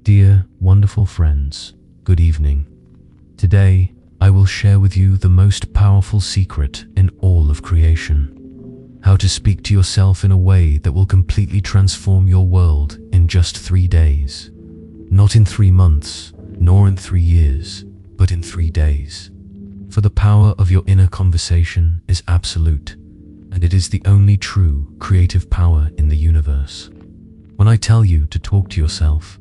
dear, wonderful friends, good evening. Today, I will share with you the most powerful secret in all of creation. How to speak to yourself in a way that will completely transform your world in just 3 days. Not in 3 months, nor in 3 years, but in 3 days. For the power of your inner conversation is absolute, and it is the only true creative power in the universe. When I tell you to talk to yourself,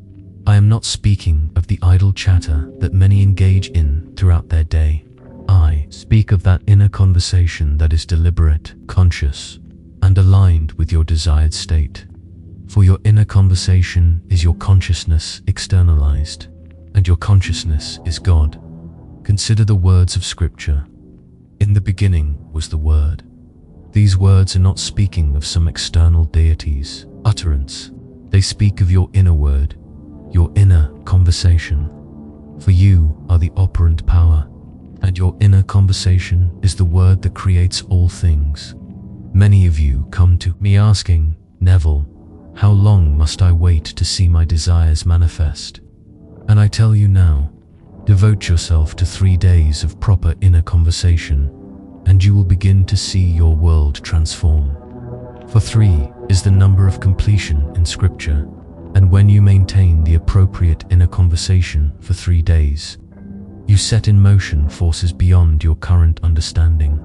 I am not speaking of the idle chatter that many engage in throughout their day. I speak of that inner conversation that is deliberate, conscious, and aligned with your desired state. For your inner conversation is your consciousness externalized, and your consciousness is God. Consider the words of Scripture. In the beginning was the Word. These words are not speaking of some external deity's utterance. They speak of your inner word, your inner conversation. For you are the operant power, and your inner conversation is the word that creates all things. Many of you come to me asking, Neville, how long must I wait to see my desires manifest? And I tell you now, devote yourself to 3 days of proper inner conversation, and you will begin to see your world transform. For 3 is the number of completion in Scripture, and when you maintain the appropriate inner conversation for 3 days, you set in motion forces beyond your current understanding.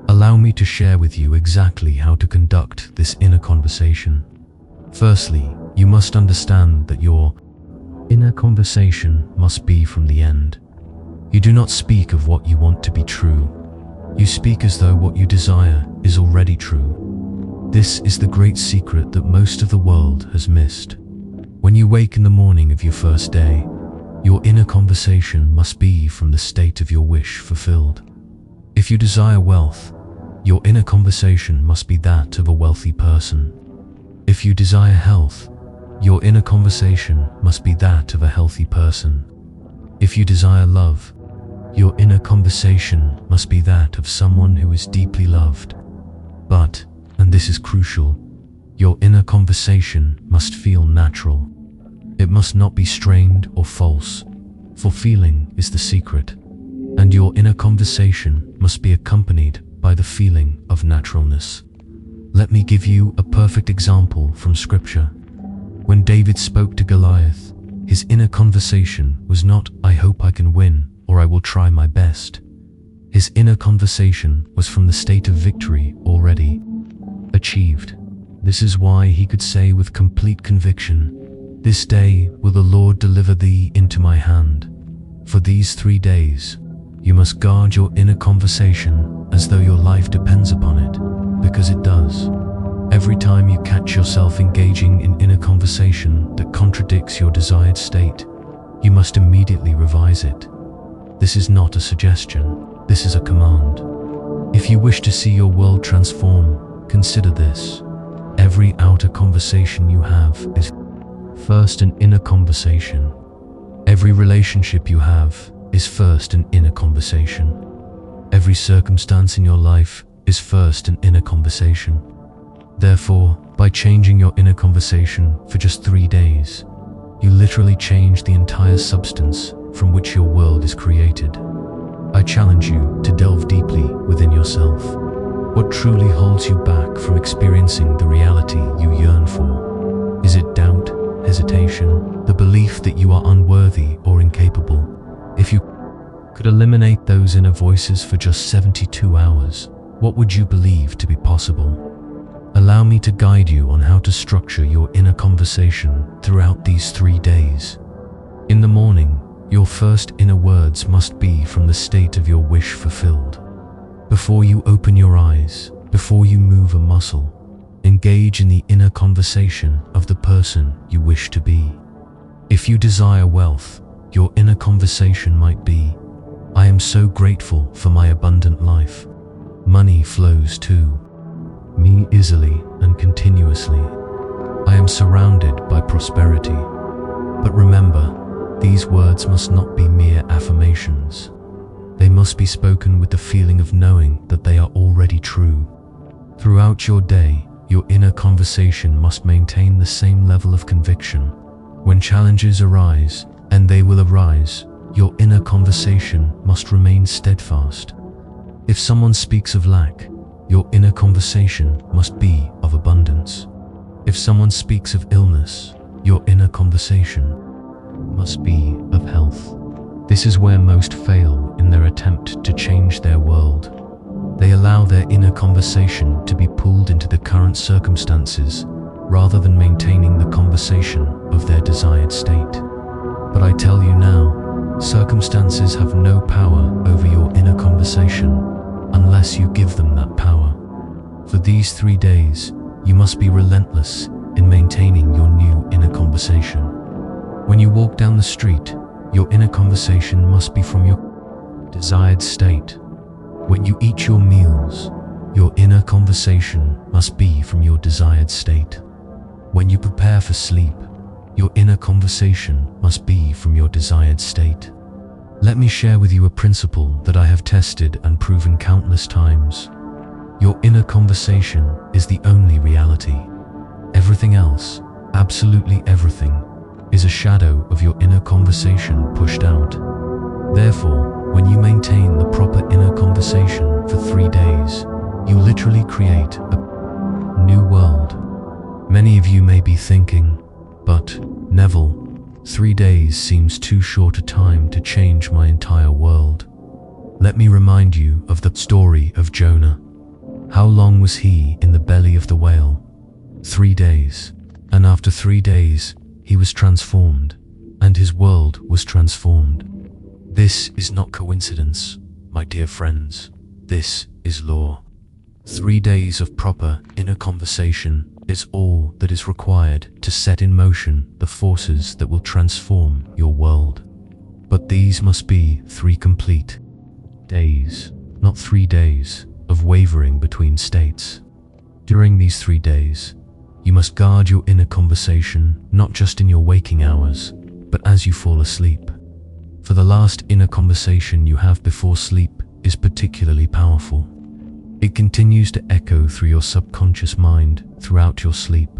Allow me to share with you exactly how to conduct this inner conversation. Firstly, you must understand that your inner conversation must be from the end. You do not speak of what you want to be true. You speak as though what you desire is already true. This is the great secret that most of the world has missed. When you wake in the morning of your first day, your inner conversation must be from the state of your wish fulfilled. If you desire wealth, your inner conversation must be that of a wealthy person. If you desire health, your inner conversation must be that of a healthy person. If you desire love, your inner conversation must be that of someone who is deeply loved. But, and this is crucial, your inner conversation must feel natural. It must not be strained or false, for feeling is the secret, and your inner conversation must be accompanied by the feeling of naturalness. Let me give you a perfect example from Scripture. When David spoke to Goliath, his inner conversation was not, I hope I can win, or I will try my best. His inner conversation was from the state of victory already achieved. This is why he could say with complete conviction, This day will the Lord deliver thee into my hand. For these 3 days, you must guard your inner conversation as though your life depends upon it, because it does. Every time you catch yourself engaging in inner conversation that contradicts your desired state, you must immediately revise it. This is not a suggestion, this is a command. If you wish to see your world transform, consider this. Every outer conversation you have is first an inner conversation. Every relationship you have is first an inner conversation. Every circumstance in your life is first an inner conversation. Therefore, by changing your inner conversation for just 3 days, you literally change the entire substance from which your world is created. I challenge you to delve deeply within yourself. What truly holds you back from experiencing the reality you yearn for? Is it doubt, hesitation, the belief that you are unworthy or incapable? If you could eliminate those inner voices for just 72 hours, what would you believe to be possible? Allow me to guide you on how to structure your inner conversation throughout these 3 days. In the morning, your first inner words must be from the state of your wish fulfilled. Before you open your eyes, before you move a muscle, engage in the inner conversation of the person you wish to be. If you desire wealth, your inner conversation might be, I am so grateful for my abundant life. Money flows to me easily and continuously. I am surrounded by prosperity. But remember, these words must not be mere affirmations. They must be spoken with the feeling of knowing that they are already true. Throughout your day, your inner conversation must maintain the same level of conviction. When challenges arise, and they will arise, your inner conversation must remain steadfast. If someone speaks of lack, your inner conversation must be of abundance. If someone speaks of illness, your inner conversation must be of health. This is where most fail in their attempt to change their world. They allow their inner conversation to be pulled into the current circumstances rather than maintaining the conversation of their desired state. But I tell you now, circumstances have no power over your inner conversation unless you give them that power. For these 3 days, you must be relentless in maintaining your new inner conversation. When you walk down the street, your inner conversation must be from your desired state. When you eat your meals, your inner conversation must be from your desired state. When you prepare for sleep, your inner conversation must be from your desired state. Let me share with you a principle that I have tested and proven countless times. Your inner conversation is the only reality. Everything else, absolutely everything, is a shadow of your inner conversation pushed out. Therefore, when you maintain the proper inner conversation for 3 days, you literally create a new world. Many of you may be thinking, but Neville, 3 days seems too short a time to change my entire world. Let me remind you of the story of Jonah. How long was he in the belly of the whale? 3 days. And after 3 days, he was transformed, and his world was transformed. This is not coincidence, my dear friends. This is law. 3 days of proper inner conversation is all that is required to set in motion the forces that will transform your world. But these must be 3 complete days, not 3 days of wavering between states. During these 3 days, you must guard your inner conversation not just in your waking hours, but as you fall asleep. For the last inner conversation you have before sleep is particularly powerful. It continues to echo through your subconscious mind throughout your sleep.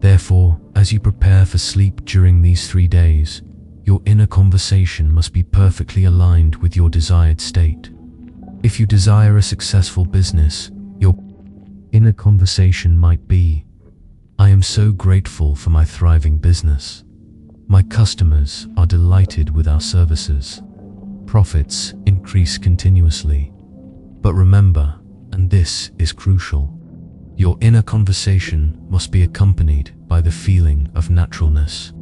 Therefore, as you prepare for sleep during these 3 days, your inner conversation must be perfectly aligned with your desired state. If you desire a successful business, your inner conversation might be, "I am so grateful for my thriving business. My customers are delighted with our services. Profits increase continuously." But remember, and this is crucial, your inner conversation must be accompanied by the feeling of naturalness.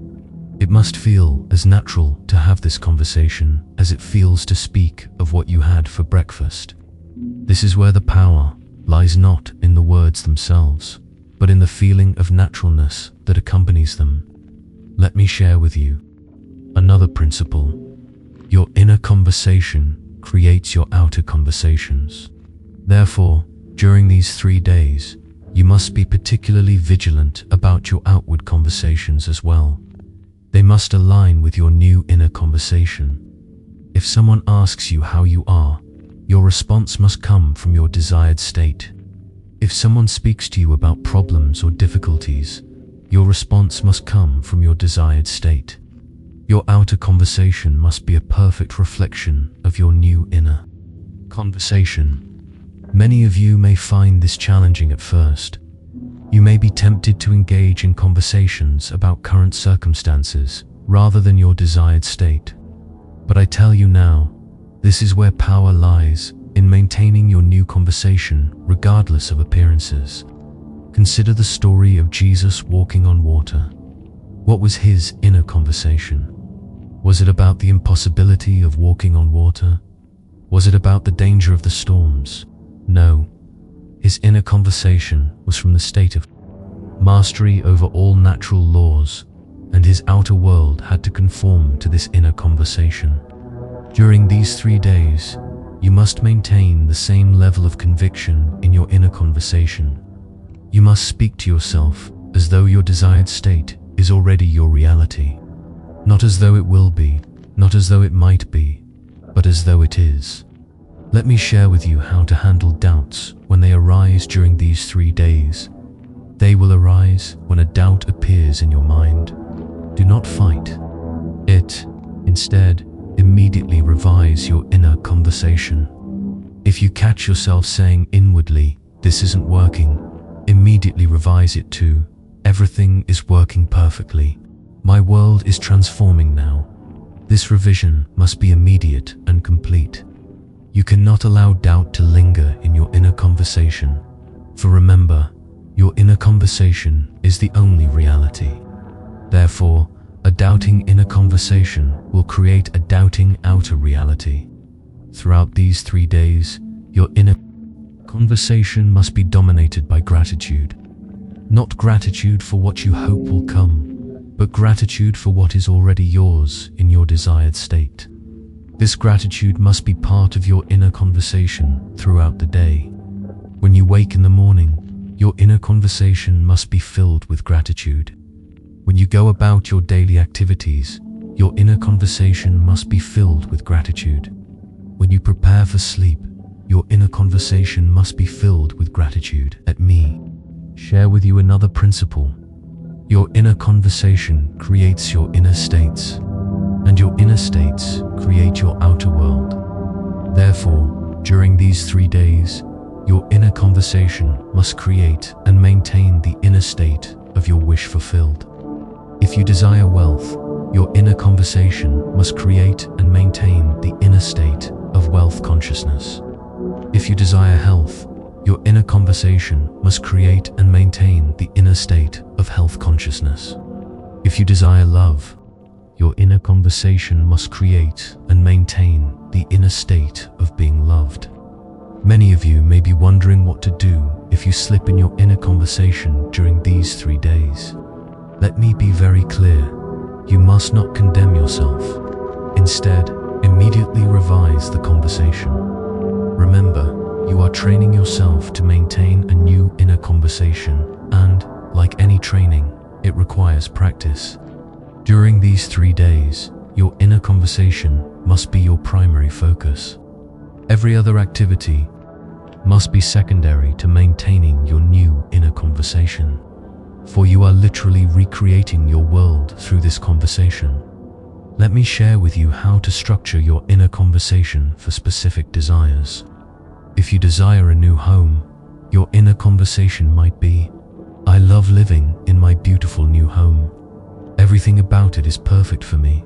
It must feel as natural to have this conversation as it feels to speak of what you had for breakfast. This is where the power lies, not in the words themselves, but in the feeling of naturalness that accompanies them. Let me share with you another principle. Your inner conversation creates your outer conversations. Therefore, during these 3 days, you must be particularly vigilant about your outward conversations as well. They must align with your new inner conversation. If someone asks you how you are, your response must come from your desired state. If someone speaks to you about problems or difficulties, your response must come from your desired state. Your outer conversation must be a perfect reflection of your new inner conversation. Many of you may find this challenging at first. You may be tempted to engage in conversations about current circumstances rather than your desired state. But I tell you now, this is where power lies, in maintaining your new conversation regardless of appearances. Consider the story of Jesus walking on water. What was his inner conversation? Was it about the impossibility of walking on water? Was it about the danger of the storms? No. His inner conversation was from the state of mastery over all natural laws, and his outer world had to conform to this inner conversation. During these 3 days, you must maintain the same level of conviction in your inner conversation. You must speak to yourself as though your desired state is already your reality. Not as though it will be, not as though it might be, but as though it is. Let me share with you how to handle doubts when they arise during these 3 days. They will arise when a doubt appears in your mind. Do not fight it. Instead, immediately revise your inner conversation. If you catch yourself saying inwardly, "This isn't working," immediately revise it to, "Everything is working perfectly. My world is transforming now." This revision must be immediate and complete. You cannot allow doubt to linger in your inner conversation. For remember, your inner conversation is the only reality. Therefore, a doubting inner conversation will create a doubting outer reality. Throughout these 3 days, your inner conversation must be dominated by gratitude. Not gratitude for what you hope will come, but gratitude for what is already yours in your desired state. This gratitude must be part of your inner conversation throughout the day. When you wake in the morning, your inner conversation must be filled with gratitude. When you go about your daily activities, your inner conversation must be filled with gratitude. When you prepare for sleep, your inner conversation must be filled with gratitude. Let me share with you another principle. Your inner conversation creates your inner states, and your inner states create your outer world. Therefore, during these 3 days, your inner conversation must create and maintain the inner state of your wish fulfilled. If you desire wealth, your inner conversation must create and maintain the inner state of wealth consciousness. If you desire health, your inner conversation must create and maintain the inner state of health consciousness. If you desire love, your inner conversation must create and maintain the inner state of being loved. Many of you may be wondering what to do if you slip in your inner conversation during these 3 days. Let me be very clear. You must not condemn yourself. Instead, immediately revise the conversation. Remember, you are training yourself to maintain a new inner conversation, and, like any training, it requires practice. During these 3 days, your inner conversation must be your primary focus. Every other activity must be secondary to maintaining your new inner conversation, for you are literally recreating your world through this conversation. Let me share with you how to structure your inner conversation for specific desires. If you desire a new home, your inner conversation might be, "I love living in my beautiful new home. Everything about it is perfect for me."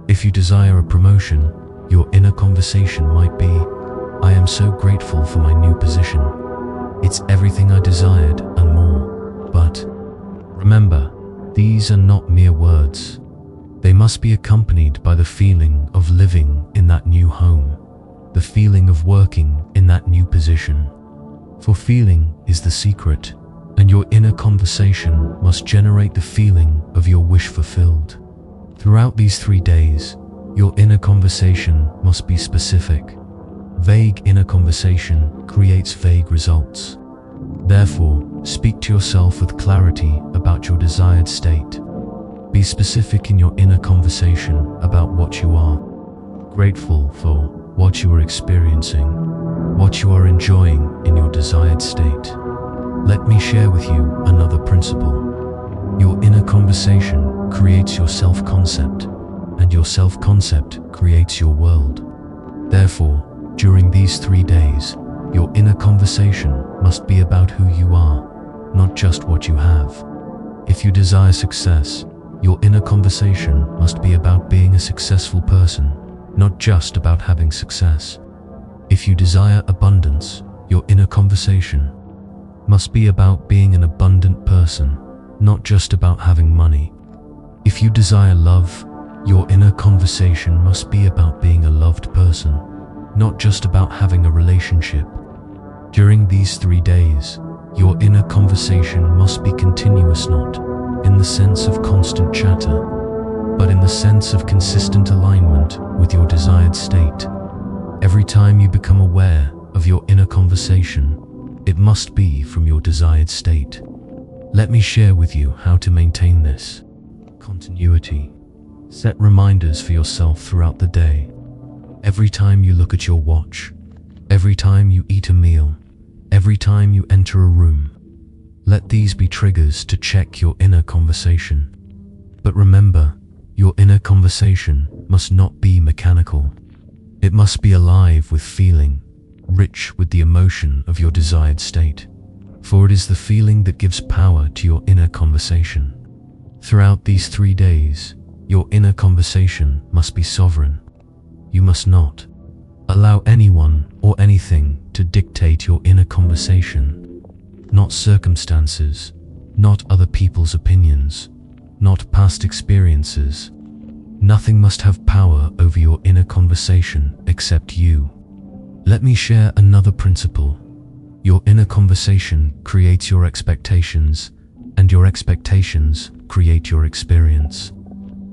If you desire a promotion, your inner conversation might be, "I am so grateful for my new position. It's everything I desired and more." But remember, these are not mere words. They must be accompanied by the feeling of living in that new home, the feeling of working in that new position. For feeling is the secret, and your inner conversation must generate the feeling of your wish fulfilled. Throughout these 3 days, your inner conversation must be specific. Vague inner conversation creates vague results. Therefore, speak to yourself with clarity about your desired state. Be specific in your inner conversation about what you are grateful for, what you are experiencing, what you are enjoying in your desired state. Let me share with you another principle. Your inner conversation creates your self-concept, and your self-concept creates your world. Therefore, during these 3 days, your inner conversation must be about who you are, not just what you have. If you desire success, your inner conversation must be about being a successful person, not just about having success. If you desire abundance, your inner conversation must be about being an abundant person, not just about having money. If you desire love, your inner conversation must be about being a loved person, not just about having a relationship. During these 3 days, your inner conversation must be continuous, not in the sense of constant chatter, but in the sense of consistent alignment with your desired state. Every time you become aware of your inner conversation, it must be from your desired state. Let me share with you how to maintain this continuity. Set reminders for yourself throughout the day. Every time you look at your watch, every time you eat a meal, every time you enter a room, let these be triggers to check your inner conversation. But remember, your inner conversation must not be mechanical. It must be alive with feeling, rich with the emotion of your desired state. For it is the feeling that gives power to your inner conversation. Throughout these 3 days, your inner conversation must be sovereign. You must not allow anyone or anything to dictate your inner conversation. Not circumstances, not other people's opinions, not past experiences. Nothing must have power over your inner conversation except you. Let me share another principle. Your inner conversation creates your expectations, and your expectations create your experience.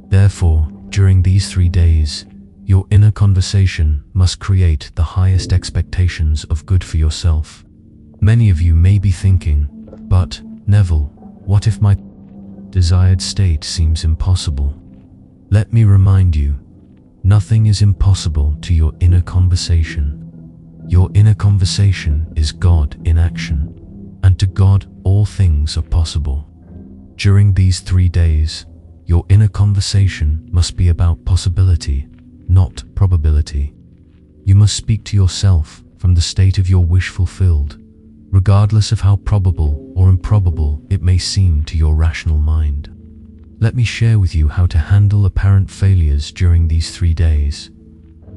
Therefore, during these 3 days, your inner conversation must create the highest expectations of good for yourself. Many of you may be thinking, but, Neville, what if my desired state seems impossible? Let me remind you, nothing is impossible to your inner conversation. Your inner conversation is God in action, and to God all things are possible. During these 3 days, your inner conversation must be about possibility, not probability. You must speak to yourself from the state of your wish fulfilled, regardless of how probable or improbable it may seem to your rational mind. Let me share with you how to handle apparent failures during these 3 days.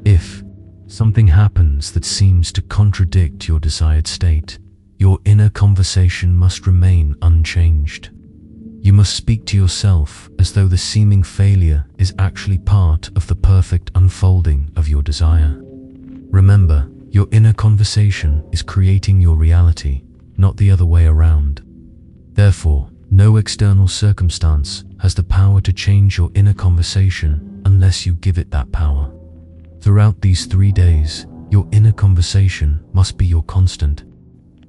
If something happens that seems to contradict your desired state, your inner conversation must remain unchanged. You must speak to yourself as though the seeming failure is actually part of the perfect unfolding of your desire. Remember, your inner conversation is creating your reality, not the other way around. Therefore, no external circumstance has the power to change your inner conversation unless you give it that power. Throughout these 3 days, your inner conversation must be your constant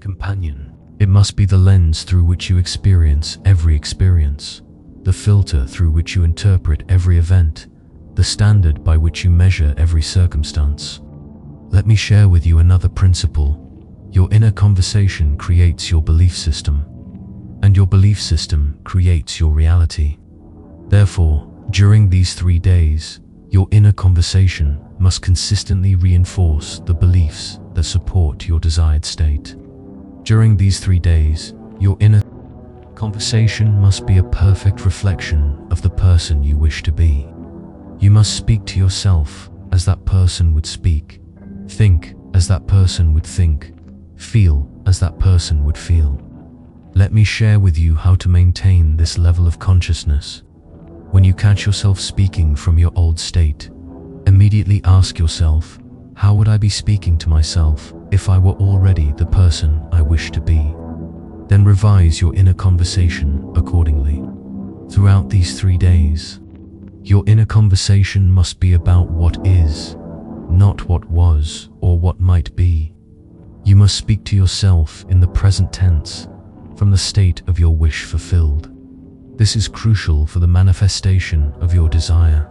companion. It must be the lens through which you experience every experience, the filter through which you interpret every event, the standard by which you measure every circumstance. Let me share with you another principle. Your inner conversation creates your belief system, and your belief system creates your reality. Therefore, during these 3 days, your inner conversation must consistently reinforce the beliefs that support your desired state. During these 3 days, your inner conversation must be a perfect reflection of the person you wish to be. You must speak to yourself as that person would speak, think as that person would think, feel as that person would feel. Let me share with you how to maintain this level of consciousness. When you catch yourself speaking from your old state, immediately ask yourself, how would I be speaking to myself if I were already the person I wish to be? Then revise your inner conversation accordingly. Throughout these 3 days, your inner conversation must be about what is, not what was or what might be. You must speak to yourself in the present tense, from the state of your wish fulfilled. This is crucial for the manifestation of your desire.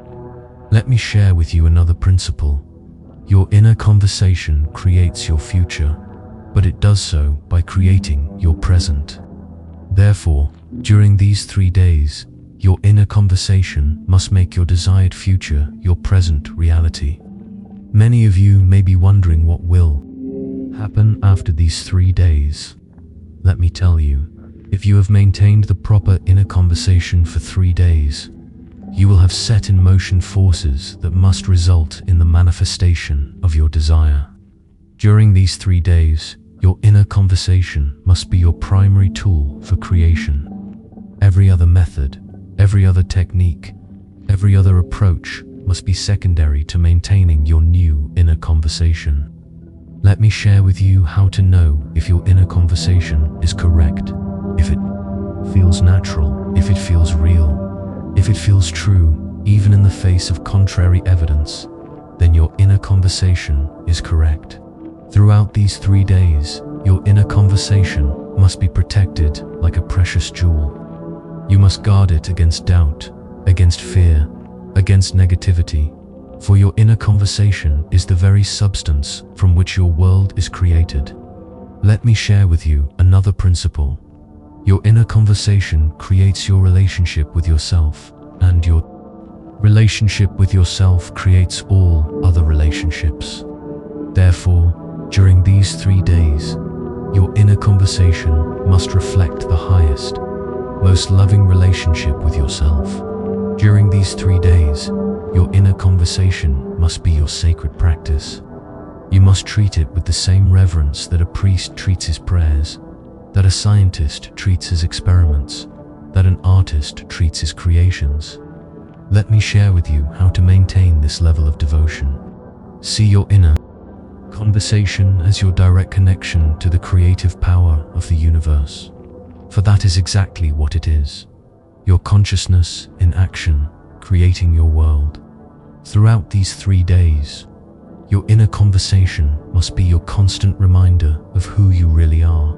Let me share with you another principle. Your inner conversation creates your future, but it does so by creating your present. Therefore, during these 3 days, your inner conversation must make your desired future your present reality. Many of you may be wondering what will happen after these 3 days. Let me tell you, if you have maintained the proper inner conversation for 3 days, you will have set in motion forces that must result in the manifestation of your desire. During these 3 days, your inner conversation must be your primary tool for creation. Every other method, every other technique, every other approach must be secondary to maintaining your new inner conversation. Let me share with you how to know if your inner conversation is correct, if it feels natural, if it feels real, if it feels true, even in the face of contrary evidence, then your inner conversation is correct. Throughout these 3 days, your inner conversation must be protected like a precious jewel. You must guard it against doubt, against fear, against negativity, for your inner conversation is the very substance from which your world is created. Let me share with you another principle. Your inner conversation creates your relationship with yourself, and your relationship with yourself creates all other relationships. Therefore, during these 3 days, your inner conversation must reflect the highest, most loving relationship with yourself. During these 3 days, your inner conversation must be your sacred practice. You must treat it with the same reverence that a priest treats his prayers, that a scientist treats his experiments, that an artist treats his creations. Let me share with you how to maintain this level of devotion. See your inner conversation as your direct connection to the creative power of the universe. For that is exactly what it is. Your consciousness in action, creating your world. Throughout these 3 days, your inner conversation must be your constant reminder of who you really are.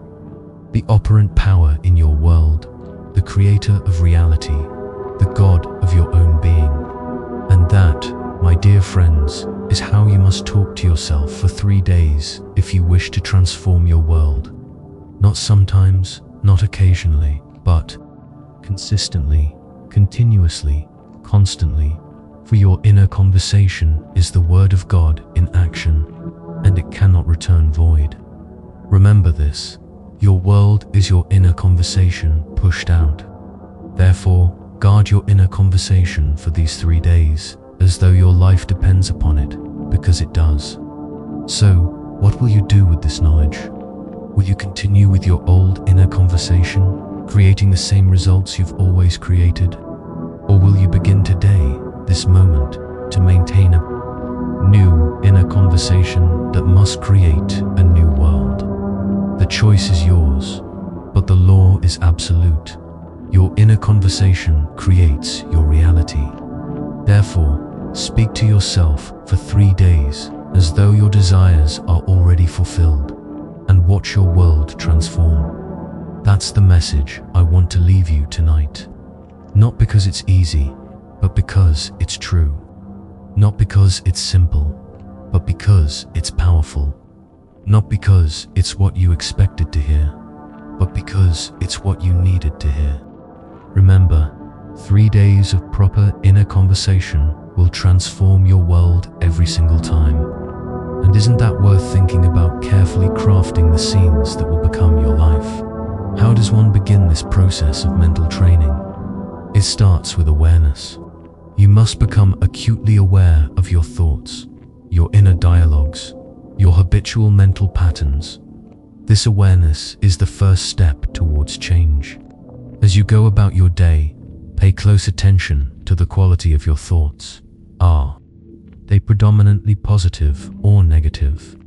The operant power in your world, the creator of reality, the God of your own being. And that, my dear friends, is how you must talk to yourself for 3 days if you wish to transform your world. Not sometimes, not occasionally, but consistently, continuously, constantly. For your inner conversation is the word of God in action, and it cannot return void. Remember this. Your world is your inner conversation pushed out. Therefore, guard your inner conversation for these 3 days, as though your life depends upon it, because it does. So, what will you do with this knowledge? Will you continue with your old inner conversation, creating the same results you've always created? Or will you begin today, this moment, to maintain a new inner conversation that must create a new world? The choice is yours, but the law is absolute. Your inner conversation creates your reality. Therefore, speak to yourself for 3 days as though your desires are already fulfilled, and watch your world transform. That's the message I want to leave you tonight. Not because it's easy, but because it's true. Not because it's simple, but because it's powerful. Not because it's what you expected to hear, but because it's what you needed to hear. Remember, 3 days of proper inner conversation will transform your world every single time. And isn't that worth thinking about, carefully crafting the scenes that will become your life? How does one begin this process of mental training? It starts with awareness. You must become acutely aware of your thoughts, your inner dialogues, your habitual mental patterns. This awareness is the first step towards change. As you go about your day, pay close attention to the quality of your thoughts. Are they predominantly positive or negative?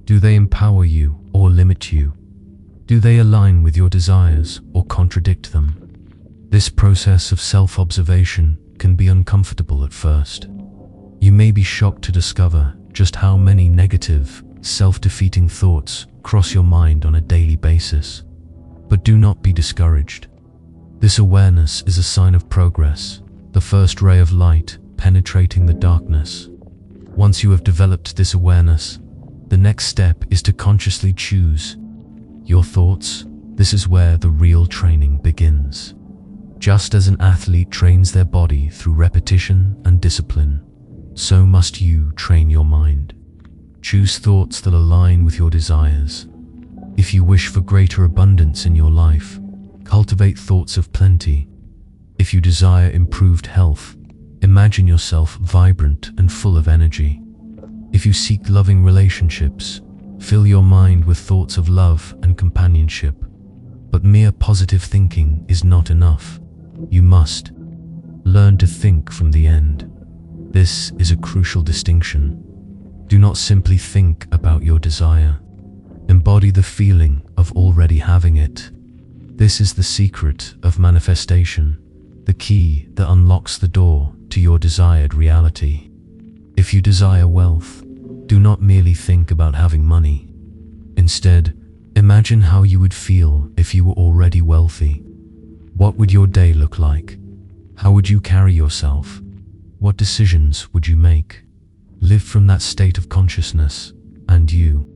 Do they empower you or limit you? Do they align with your desires or contradict them? This process of self-observation can be uncomfortable at first. You may be shocked to discover just how many negative, self-defeating thoughts cross your mind on a daily basis. But do not be discouraged. This awareness is a sign of progress, the first ray of light penetrating the darkness. Once you have developed this awareness, the next step is to consciously choose your thoughts. This is where the real training begins. Just as an athlete trains their body through repetition and discipline, so must you train your mind. Choose thoughts that align with your desires. If you wish for greater abundance in your life, cultivate thoughts of plenty. If you desire improved health, imagine yourself vibrant and full of energy. If you seek loving relationships, fill your mind with thoughts of love and companionship. But mere positive thinking is not enough. You must learn to think from the end. This is a crucial distinction. Do not simply think about your desire. Embody the feeling of already having it. This is the secret of manifestation, the key that unlocks the door to your desired reality. If you desire wealth, do not merely think about having money. Instead, imagine how you would feel if you were already wealthy. What would your day look like? How would you carry yourself? What decisions would you make? Live from that state of consciousness, and you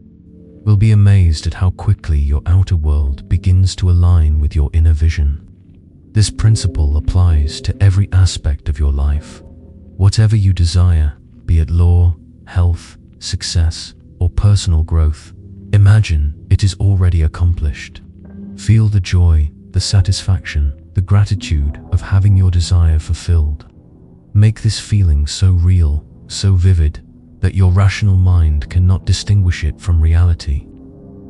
will be amazed at how quickly your outer world begins to align with your inner vision. This principle applies to every aspect of your life. Whatever you desire, be it law, health, success, or personal growth, imagine it is already accomplished. Feel the joy, the satisfaction, the gratitude of having your desire fulfilled. Make this feeling so real, so vivid, that your rational mind cannot distinguish it from reality.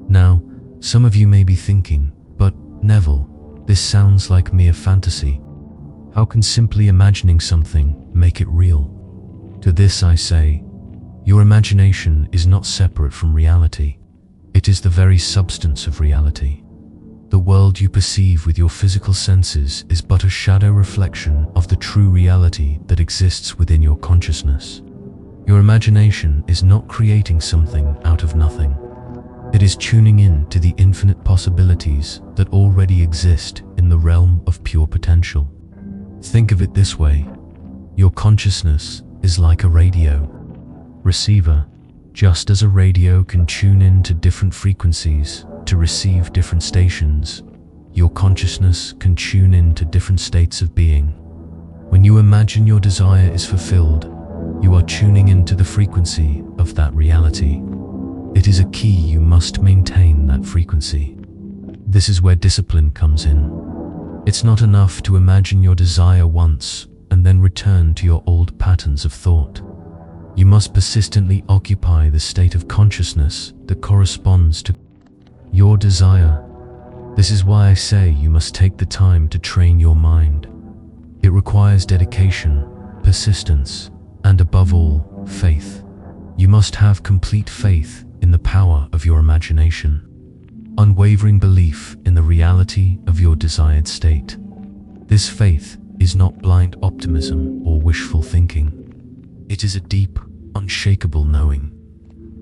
Now, some of you may be thinking, but Neville, this sounds like mere fantasy. How can simply imagining something make it real? To this I say, your imagination is not separate from reality. It is the very substance of reality. The world you perceive with your physical senses is but a shadow reflection of the true reality that exists within your consciousness. Your imagination is not creating something out of nothing. It is tuning in to the infinite possibilities that already exist in the realm of pure potential. Think of it this way: your consciousness is like a radio receiver. Just as a radio can tune in to different frequencies to receive different stations, your consciousness can tune in to different states of being. When you imagine your desire is fulfilled, you are tuning into the frequency of that reality. It is a key you must maintain that frequency. This is where discipline comes in. It's not enough to imagine your desire once and then return to your old patterns of thought. You must persistently occupy the state of consciousness that corresponds to your desire. This is why I say you must take the time to train your mind. It requires dedication, persistence, and above all, faith. You must have complete faith in the power of your imagination, unwavering belief in the reality of your desired state. This faith is not blind optimism or wishful thinking. It is a deep, unshakable knowing.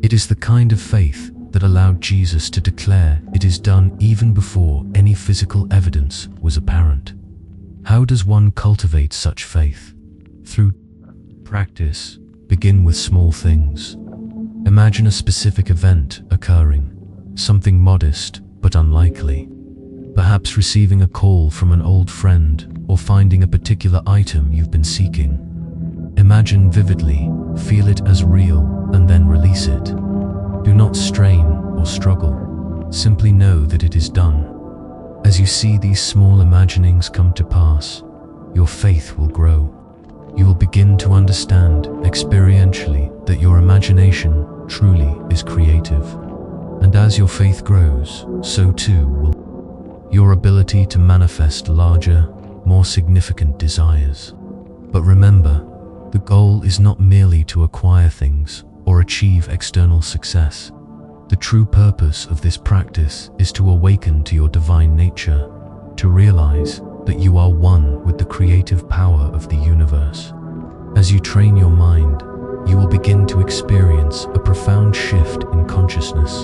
It is the kind of faith that allowed Jesus to declare it is done even before any physical evidence was apparent. How does one cultivate such faith? Through practice. Begin with small things. Imagine a specific event occurring, something modest but unlikely. Perhaps receiving a call from an old friend or finding a particular item you've been seeking. Imagine vividly, feel it as real, and then release it. Do not strain or struggle. Simply know that it is done. As you see these small imaginings come to pass, your faith will grow. You will begin to understand experientially that your imagination truly is creative. And as your faith grows, so too will your ability to manifest larger, more significant desires. But remember, the goal is not merely to acquire things or achieve external success. The true purpose of this practice is to awaken to your divine nature, to realize that you are one with the creative power of the universe. As you train your mind, you will begin to experience a profound shift in consciousness.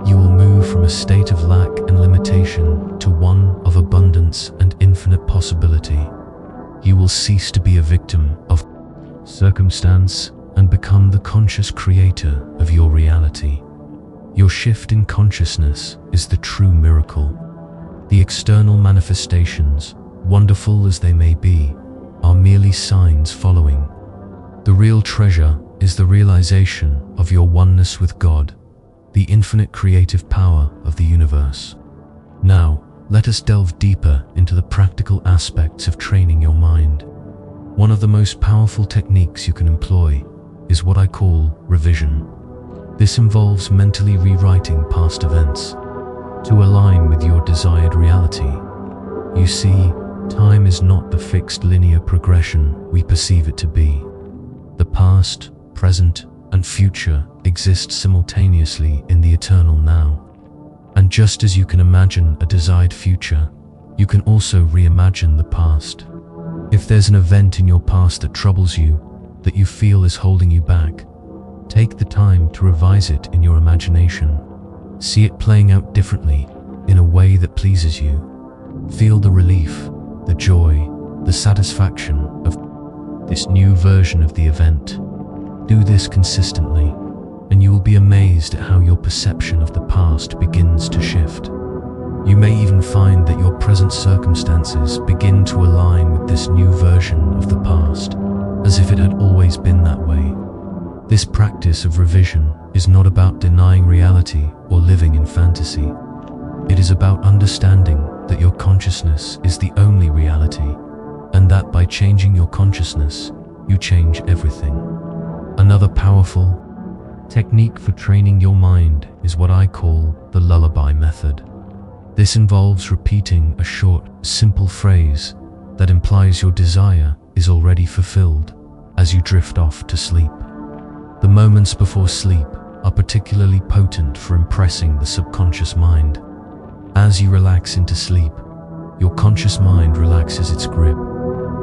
You will move from a state of lack and limitation to one of abundance and infinite possibility. You will cease to be a victim of circumstance and become the conscious creator of your reality. Your shift in consciousness is the true miracle. The external manifestations, wonderful as they may be, are merely signs following. The real treasure is the realization of your oneness with God, the infinite creative power of the universe. Now, let us delve deeper into the practical aspects of training your mind. One of the most powerful techniques you can employ is what I call revision. This involves mentally rewriting past events to align with your desired reality. You see, time is not the fixed linear progression we perceive it to be. The past, present, and future exist simultaneously in the eternal now. And just as you can imagine a desired future, you can also reimagine the past. If there's an event in your past that troubles you, that you feel is holding you back, take the time to revise it in your imagination. See it playing out differently, in a way that pleases you. Feel the relief, the joy, the satisfaction of this new version of the event. Do this consistently, and you will be amazed at how your perception of the past begins to shift. You may even find that your present circumstances begin to align with this new version of the past, as if it had always been that way. This practice of revision is not about denying reality or living in fantasy. It is about understanding that your consciousness is the only reality, and that by changing your consciousness, you change everything. Another powerful technique for training your mind is what I call the lullaby method. This involves repeating a short, simple phrase that implies your desire is already fulfilled as you drift off to sleep. The moments before sleep are particularly potent for impressing the subconscious mind. As you relax into sleep, your conscious mind relaxes its grip,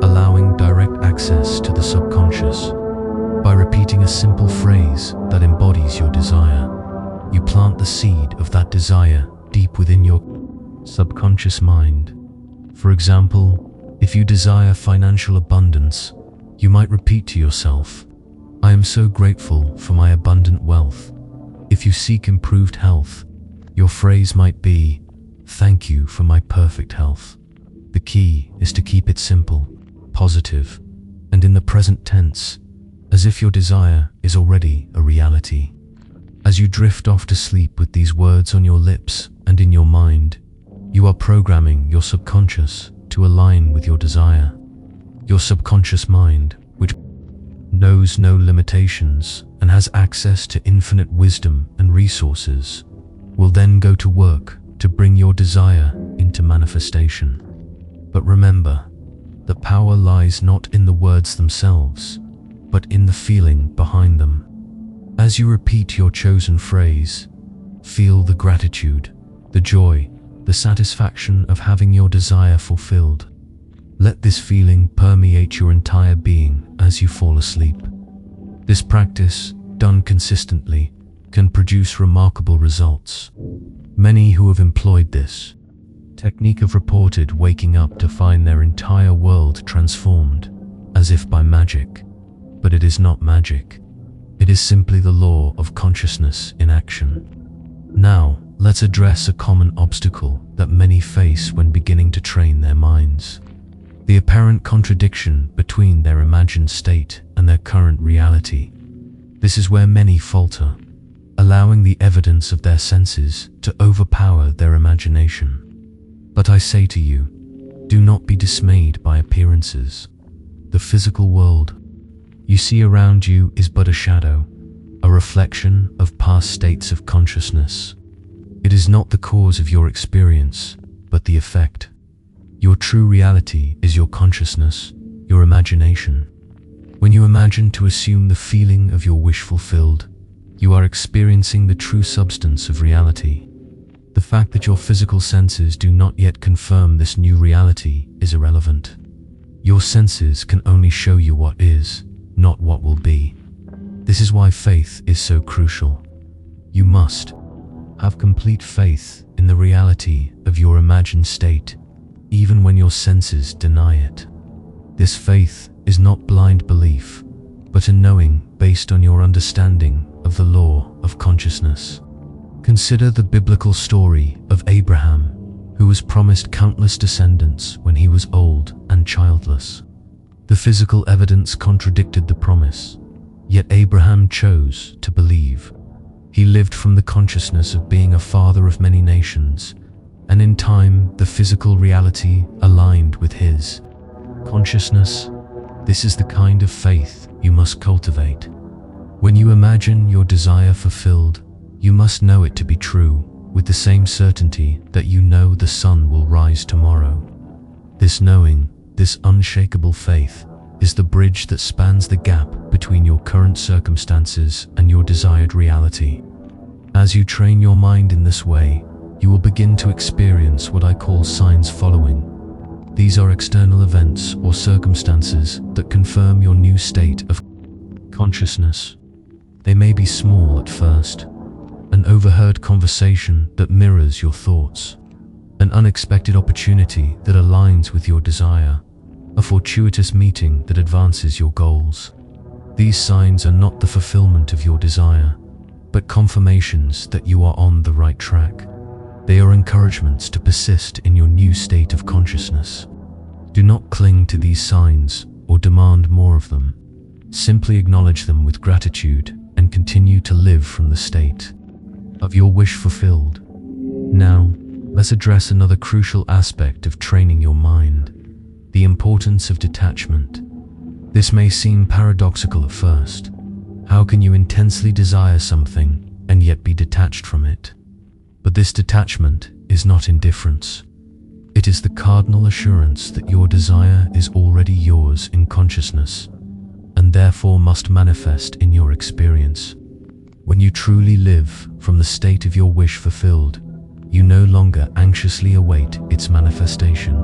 allowing direct access to the subconscious. By repeating a simple phrase that embodies your desire, you plant the seed of that desire deep within your subconscious mind. For example, if you desire financial abundance, you might repeat to yourself, "I am so grateful for my abundant wealth." If you seek improved health, your phrase might be, "Thank you for my perfect health." The key is to keep it simple, positive, and in the present tense, as if your desire is already a reality. As you drift off to sleep with these words on your lips and in your mind, you are programming your subconscious to align with your desire. Your subconscious mind, which knows no limitations and has access to infinite wisdom and resources, will then go to work to bring your desire into manifestation. But remember, the power lies not in the words themselves, but in the feeling behind them. As you repeat your chosen phrase, feel the gratitude, the joy, the satisfaction of having your desire fulfilled. Let this feeling permeate your entire being as you fall asleep. This practice, done consistently, can produce remarkable results. Many who have employed this technique have reported waking up to find their entire world transformed, as if by magic. But it is not magic. It is simply the law of consciousness in action. Now, let's address a common obstacle that many face when beginning to train their minds: the apparent contradiction between their imagined state and their current reality. This is where many falter, allowing the evidence of their senses to overpower their imagination. But I say to you, do not be dismayed by appearances. The physical world you see around you is but a shadow, a reflection of past states of consciousness. It is not the cause of your experience, but the effect. Your true reality is your consciousness, your imagination. When you imagine to assume the feeling of your wish fulfilled, you are experiencing the true substance of reality. The fact that your physical senses do not yet confirm this new reality is irrelevant. Your senses can only show you what is, not what will be. This is why faith is so crucial. You must have complete faith in the reality of your imagined state, even when your senses deny it. This faith is not blind belief, but a knowing based on your understanding of the law of consciousness. Consider the biblical story of Abraham, who was promised countless descendants when he was old and childless. The physical evidence contradicted the promise, yet Abraham chose to believe. He lived from the consciousness of being a father of many nations, and in time the physical reality aligned with his consciousness. This is the kind of faith you must cultivate. When you imagine your desire fulfilled, you must know it to be true, with the same certainty that you know the sun will rise tomorrow. This knowing, this unshakable faith, is the bridge that spans the gap between your current circumstances and your desired reality. As you train your mind in this way, you will begin to experience what I call signs following. These are external events or circumstances that confirm your new state of consciousness. They may be small at first: an overheard conversation that mirrors your thoughts, an unexpected opportunity that aligns with your desire, a fortuitous meeting that advances your goals. These signs are not the fulfillment of your desire, but confirmations that you are on the right track. They are encouragements to persist in your new state of consciousness. Do not cling to these signs or demand more of them. Simply acknowledge them with gratitude and continue to live from the state of your wish fulfilled. Now, let's address another crucial aspect of training your mind: the importance of detachment. This may seem paradoxical at first. How can you intensely desire something and yet be detached from it? But this detachment is not indifference. It is the cardinal assurance that your desire is already yours in consciousness, and therefore must manifest in your experience. When you truly live from the state of your wish fulfilled, you no longer anxiously await its manifestation.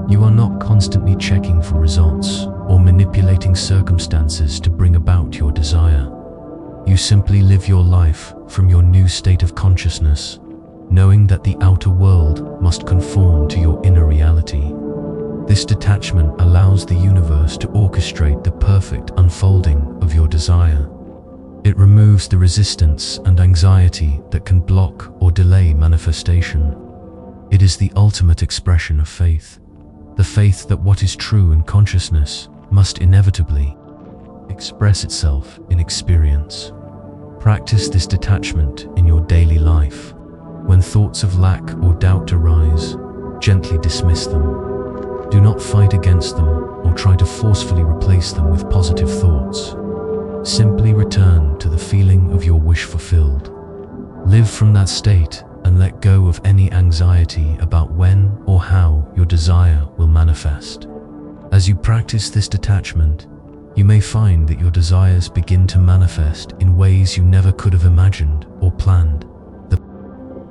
You are not constantly checking for results or manipulating circumstances to bring about your desire. You simply live your life from your new state of consciousness, knowing that the outer world must conform to your inner reality. This detachment allows the universe to orchestrate the perfect unfolding of your desire. It removes the resistance and anxiety that can block or delay manifestation. It is the ultimate expression of faith, the faith that what is true in consciousness must inevitably express itself in experience. Practice this detachment in your daily life. When thoughts of lack or doubt arise, gently dismiss them. Do not fight against them or try to forcefully replace them with positive thoughts. Simply return to the feeling of your wish fulfilled. Live from that state and let go of any anxiety about when or how your desire will manifest. As you practice this detachment, you may find that your desires begin to manifest in ways you never could have imagined or planned. The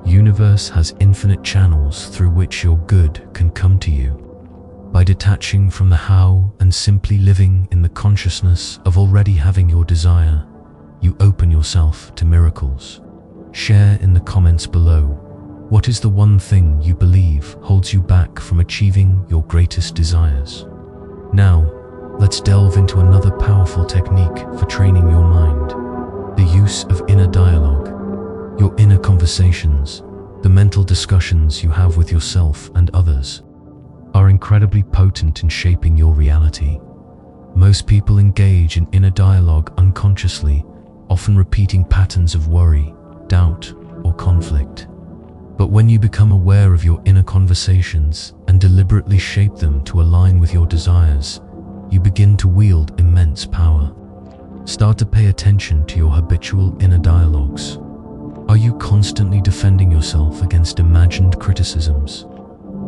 universe has infinite channels through which your good can come to you. By detaching from the how and simply living in the consciousness of already having your desire, you open yourself to miracles. Share in the comments below, what is the one thing you believe holds you back from achieving your greatest desires? Now, let's delve into another powerful technique for training your mind: the use of inner dialogue. Your inner conversations, the mental discussions you have with yourself and others, are incredibly potent in shaping your reality. Most people engage in inner dialogue unconsciously, often repeating patterns of worry, doubt, or conflict. But when you become aware of your inner conversations and deliberately shape them to align with your desires, you begin to wield immense power. Start to pay attention to your habitual inner dialogues. Are you constantly defending yourself against imagined criticisms?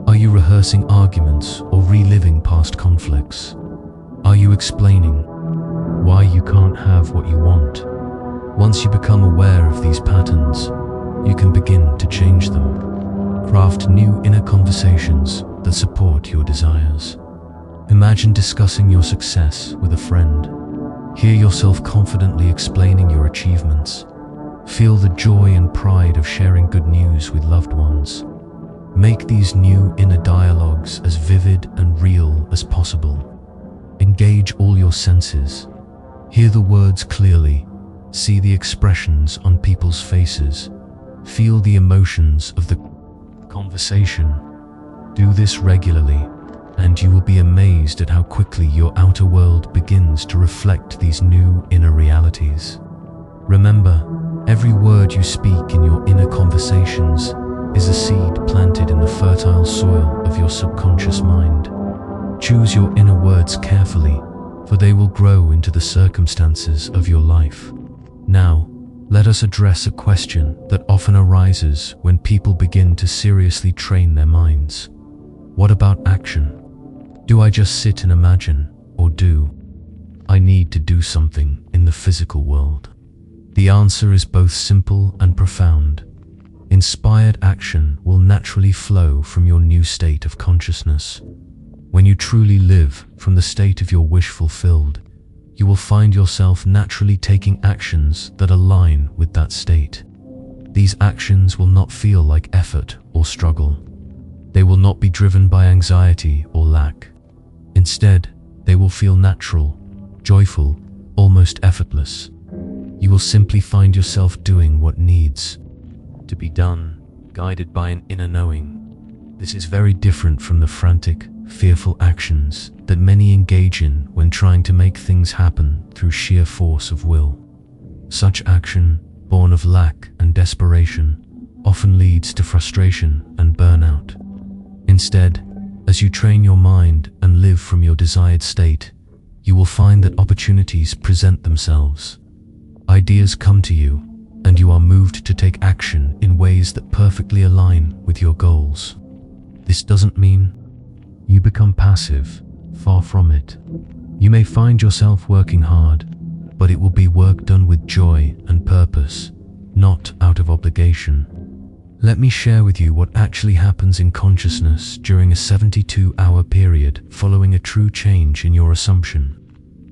Are you rehearsing arguments or reliving past conflicts? Are you explaining why you can't have what you want? Once you become aware of these patterns, you can begin to change them. Craft new inner conversations that support your desires. Imagine discussing your success with a friend. Hear yourself confidently explaining your achievements. Feel the joy and pride of sharing good news with loved ones. Make these new inner dialogues as vivid and real as possible. Engage all your senses. Hear the words clearly. See the expressions on people's faces. Feel the emotions of the conversation. Do this regularly, and you will be amazed at how quickly your outer world begins to reflect these new inner realities. Remember, every word you speak in your inner conversations is a seed planted in the fertile soil of your subconscious mind. Choose your inner words carefully, for they will grow into the circumstances of your life. Now, let us address a question that often arises when people begin to seriously train their minds. What about action? Do I just sit and imagine, or do I need to do something in the physical world? The answer is both simple and profound. Inspired action will naturally flow from your new state of consciousness. When you truly live from the state of your wish fulfilled, you will find yourself naturally taking actions that align with that state. These actions will not feel like effort or struggle. They will not be driven by anxiety or lack. Instead, they will feel natural, joyful, almost effortless. You will simply find yourself doing what needs to be done, guided by an inner knowing. This is very different from the frantic, fearful actions that many engage in when trying to make things happen through sheer force of will. Such action, born of lack and desperation, often leads to frustration and burnout. Instead, as you train your mind and live from your desired state, you will find that opportunities present themselves. Ideas come to you, and you are moved to take action in ways that perfectly align with your goals. This doesn't mean you become passive, far from it. You may find yourself working hard, but it will be work done with joy and purpose, not out of obligation. Let me share with you what actually happens in consciousness during a 72-hour period following a true change in your assumption.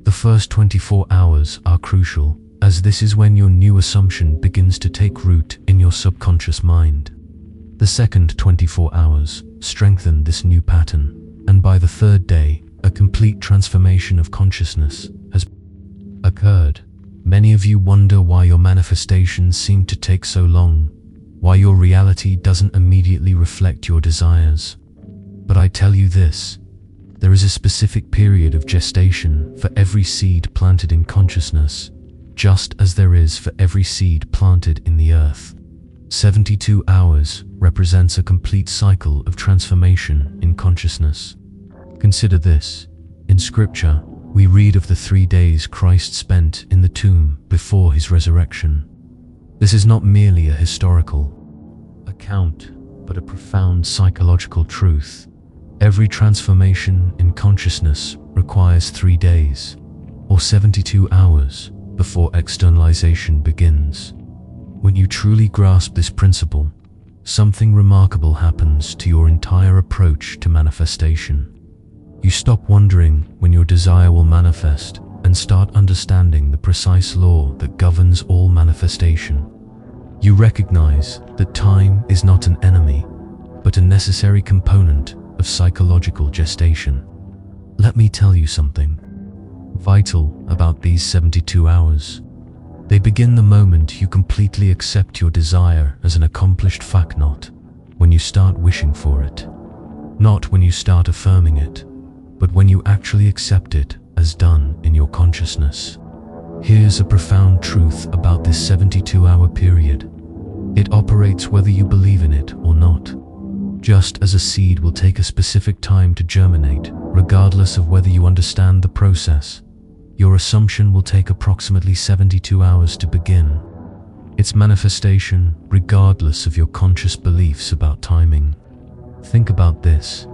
The first 24 hours are crucial, as this is when your new assumption begins to take root in your subconscious mind. The second 24 hours strengthen this new pattern, and by the third day, a complete transformation of consciousness has occurred. Many of you wonder why your manifestations seem to take so long, why your reality doesn't immediately reflect your desires. But I tell you this, there is a specific period of gestation for every seed planted in consciousness, just as there is for every seed planted in the earth. 72 hours represents a complete cycle of transformation in consciousness. Consider this. In Scripture, we read of the 3 days Christ spent in the tomb before his resurrection. This is not merely a historical account, but a profound psychological truth. Every transformation in consciousness requires 3 days, or 72 hours, before externalization begins. When you truly grasp this principle, something remarkable happens to your entire approach to manifestation. You stop wondering when your desire will manifest and start understanding the precise law that governs all manifestation. You recognize that time is not an enemy, but a necessary component of psychological gestation. Let me tell you something vital about these 72 hours. They begin the moment you completely accept your desire as an accomplished fact, not when you start wishing for it, not when you start affirming it, but when you actually accept it as done in your consciousness. Here's a profound truth about this 72-hour period. It operates whether you believe in it or not. Just as a seed will take a specific time to germinate, regardless of whether you understand the process, your assumption will take approximately 72 hours to begin its manifestation, regardless of your conscious beliefs about timing. Think about this.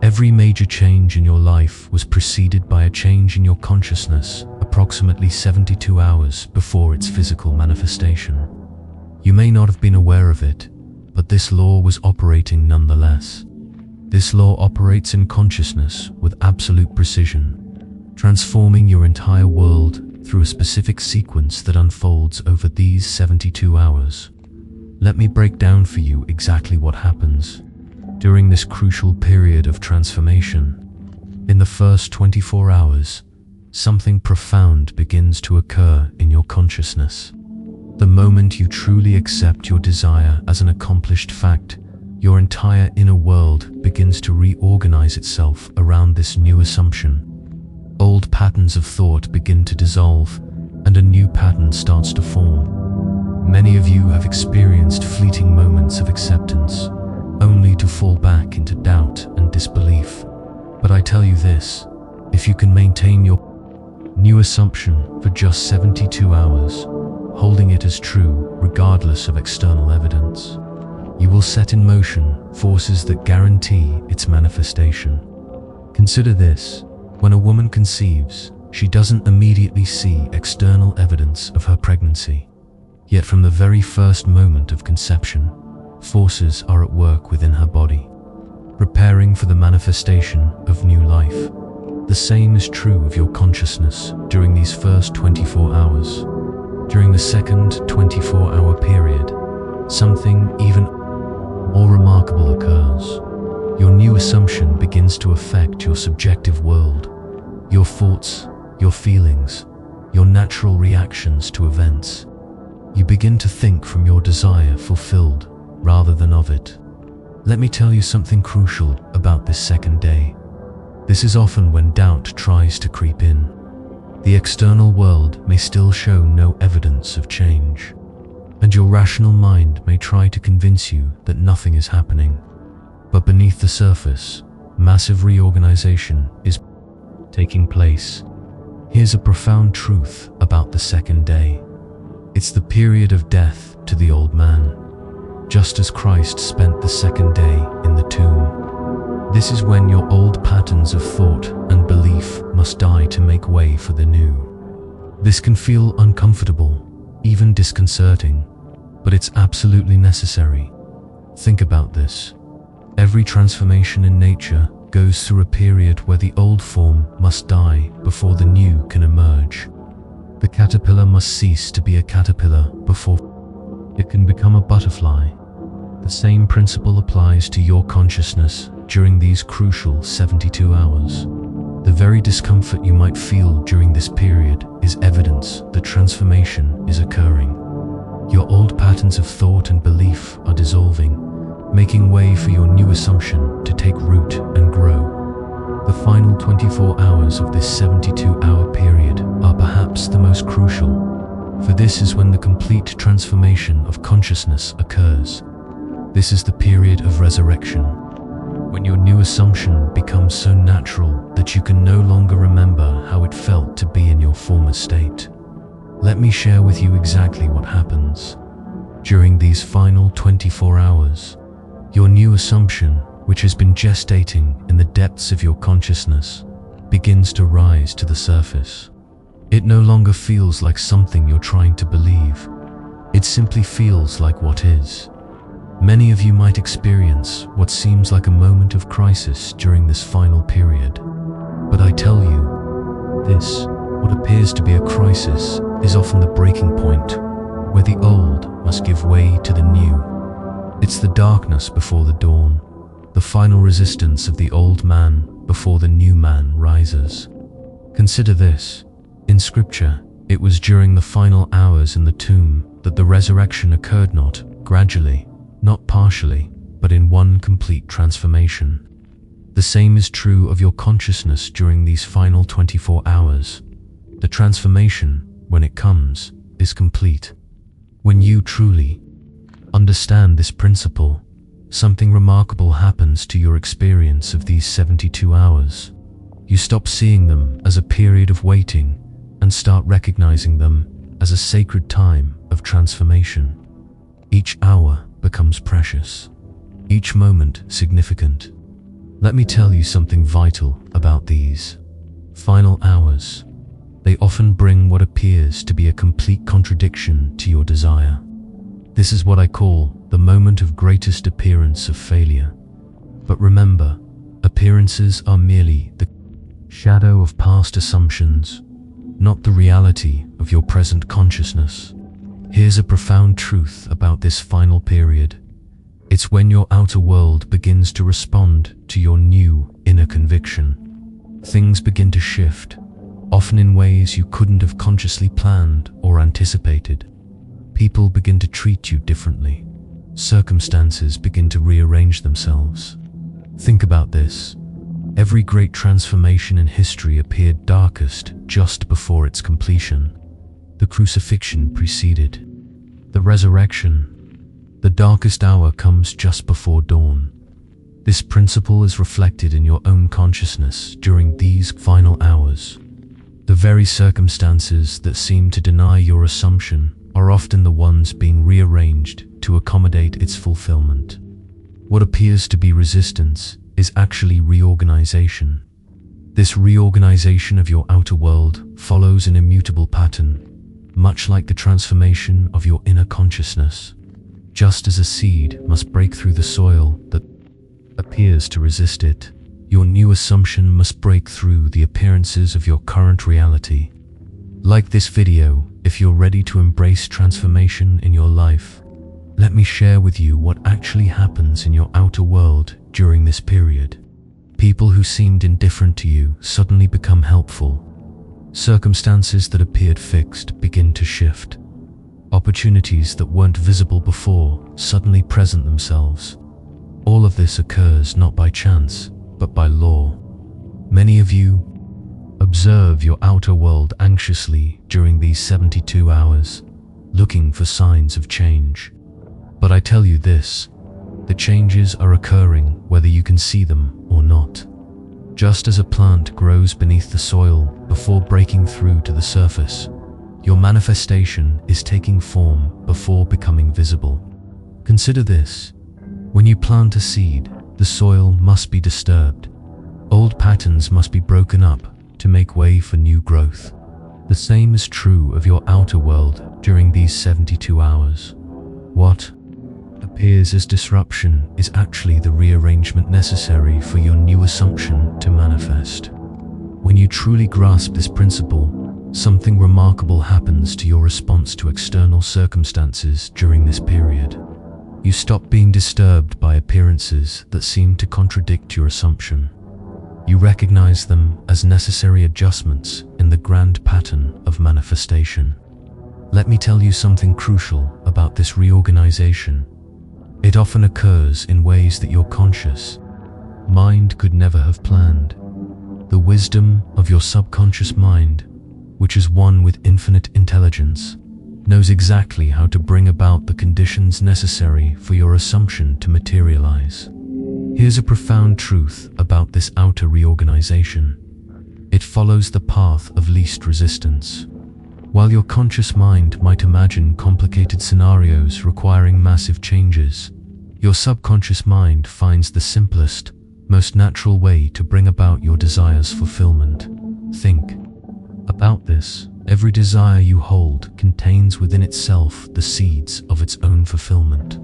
Every major change in your life was preceded by a change in your consciousness approximately 72 hours before its physical manifestation. You may not have been aware of it, but this law was operating nonetheless. This law operates in consciousness with absolute precision, transforming your entire world through a specific sequence that unfolds over these 72 hours. Let me break down for you exactly what happens during this crucial period of transformation. In the first 24 hours, something profound begins to occur in your consciousness. The moment you truly accept your desire as an accomplished fact, your entire inner world begins to reorganize itself around this new assumption. Old patterns of thought begin to dissolve, and a new pattern starts to form. Many of you have experienced fleeting moments of acceptance, only to fall back into doubt and disbelief. But I tell you this, if you can maintain your new assumption for just 72 hours, holding it as true regardless of external evidence, you will set in motion forces that guarantee its manifestation. Consider this. When a woman conceives, she doesn't immediately see external evidence of her pregnancy. Yet from the very first moment of conception, forces are at work within her body, preparing for the manifestation of new life. The same is true of your consciousness during these first 24 hours. During the second 24-hour period, something even more remarkable occurs. Your new assumption begins to affect your subjective world, your thoughts, your feelings, your natural reactions to events. You begin to think from your desire fulfilled rather than of it. Let me tell you something crucial about this second day. This is often when doubt tries to creep in. The external world may still show no evidence of change, and your rational mind may try to convince you that nothing is happening. But beneath the surface, massive reorganization is taking place. Here's a profound truth about the second day. It's the period of death to the old man, just as Christ spent the second day in the tomb. This is when your old patterns of thought and belief must die to make way for the new. This can feel uncomfortable, even disconcerting, but it's absolutely necessary. Think about this. Every transformation in nature goes through a period where the old form must die before the new can emerge. The caterpillar must cease to be a caterpillar before it can become a butterfly. The same principle applies to your consciousness during these crucial 72 hours. The very discomfort you might feel during this period is evidence that transformation is occurring. Your old patterns of thought and belief are dissolving, making way for your new assumption to take root and grow. The final 24 hours of this 72-hour period are perhaps the most crucial, for this is when the complete transformation of consciousness occurs. This is the period of resurrection, when your new assumption becomes so natural that you can no longer remember how it felt to be in your former state. Let me share with you exactly what happens. During these final 24 hours, your new assumption, which has been gestating in the depths of your consciousness, begins to rise to the surface. It no longer feels like something you're trying to believe. It simply feels like what is. Many of you might experience what seems like a moment of crisis during this final period. But I tell you, what appears to be a crisis, is often the breaking point, where the old must give way to the new. It's the darkness before the dawn, the final resistance of the old man before the new man rises. Consider this. In Scripture, it was during the final hours in the tomb that the resurrection occurred, not gradually, not partially, but in one complete transformation. The same is true of your consciousness during these final 24 hours. The transformation, when it comes, is complete. When you truly understand this principle, something remarkable happens to your experience of these 72 hours. You stop seeing them as a period of waiting and start recognizing them as a sacred time of transformation. Each hour becomes precious, each moment significant. Let me tell you something vital about these final hours. They often bring what appears to be a complete contradiction to your desire. This is what I call the moment of greatest appearance of failure. But remember, appearances are merely the shadow of past assumptions, not the reality of your present consciousness. Here's a profound truth about this final period. It's when your outer world begins to respond to your new inner conviction. Things begin to shift, often in ways you couldn't have consciously planned or anticipated. People begin to treat you differently. Circumstances begin to rearrange themselves. Think about this. Every great transformation in history appeared darkest just before its completion. The crucifixion preceded the resurrection. The darkest hour comes just before dawn. This principle is reflected in your own consciousness during these final hours. The very circumstances that seem to deny your assumption are often the ones being rearranged to accommodate its fulfillment. What appears to be resistance is actually reorganization. This reorganization of your outer world follows an immutable pattern, much like the transformation of your inner consciousness. Just as a seed must break through the soil that appears to resist it, your new assumption must break through the appearances of your current reality. Like this video, if you're ready to embrace transformation in your life, let me share with you what actually happens in your outer world during this period. People who seemed indifferent to you suddenly become helpful. Circumstances that appeared fixed begin to shift, Opportunities that weren't visible before suddenly present themselves. All of this occurs not by chance, but by law. Many of you observe your outer world anxiously during these 72 hours, looking for signs of change. But I tell you this, the changes are occurring whether you can see them or not. Just as a plant grows beneath the soil before breaking through to the surface, your manifestation is taking form before becoming visible. Consider this. When you plant a seed, the soil must be disturbed. Old patterns must be broken up to make way for new growth. The same is true of your outer world during these 72 hours. What appears as disruption is actually the rearrangement necessary for your new assumption to manifest. When you truly grasp this principle, something remarkable happens to your response to external circumstances during this period. You stop being disturbed by appearances that seem to contradict your assumption. You recognize them as necessary adjustments in the grand pattern of manifestation. Let me tell you something crucial about this reorganization. It often occurs in ways that your conscious mind could never have planned. The wisdom of your subconscious mind, which is one with infinite intelligence, knows exactly how to bring about the conditions necessary for your assumption to materialize. Here's a profound truth about this outer reorganization. It follows the path of least resistance. While your conscious mind might imagine complicated scenarios requiring massive changes, your subconscious mind finds the simplest, most natural way to bring about your desire's fulfillment. Think about this. Every desire you hold contains within itself the seeds of its own fulfillment.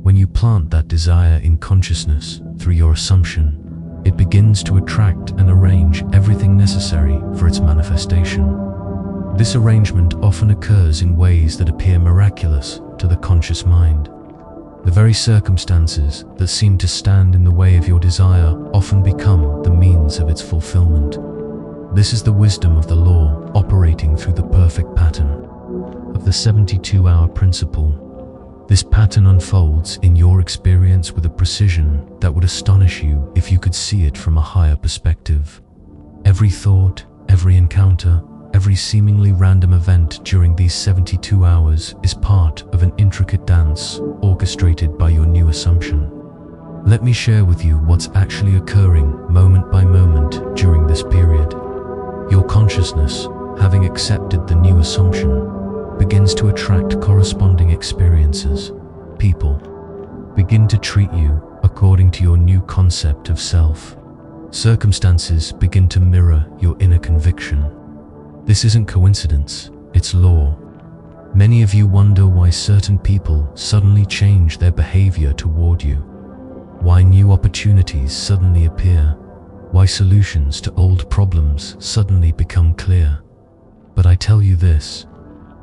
When you plant that desire in consciousness through your assumption, it begins to attract and arrange everything necessary for its manifestation. This arrangement often occurs in ways that appear miraculous to the conscious mind. The very circumstances that seem to stand in the way of your desire often become the means of its fulfillment. This is the wisdom of the law operating through the perfect pattern of the 72-hour principle. This pattern unfolds in your experience with a precision that would astonish you if you could see it from a higher perspective. Every thought, every encounter, every seemingly random event during these 72 hours is part of an intricate dance orchestrated by your new assumption. Let me share with you what's actually occurring moment by moment during this period. Your consciousness, having accepted the new assumption, begins to attract corresponding experiences. People begin to treat you according to your new concept of self. Circumstances begin to mirror your inner conviction. This isn't coincidence, it's law. Many of you wonder why certain people suddenly change their behavior toward you, why new opportunities suddenly appear, why solutions to old problems suddenly become clear. But I tell you this,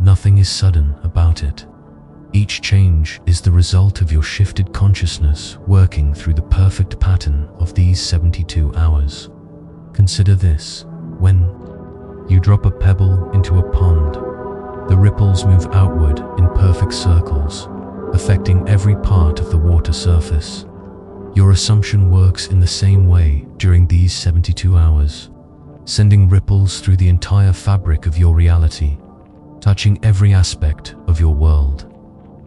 nothing is sudden about it. Each change is the result of your shifted consciousness working through the perfect pattern of these 72 hours. Consider this. When you drop a pebble into a pond, the ripples move outward in perfect circles, affecting every part of the water surface. Your assumption works in the same way during these 72 hours, sending ripples through the entire fabric of your reality, touching every aspect of your world.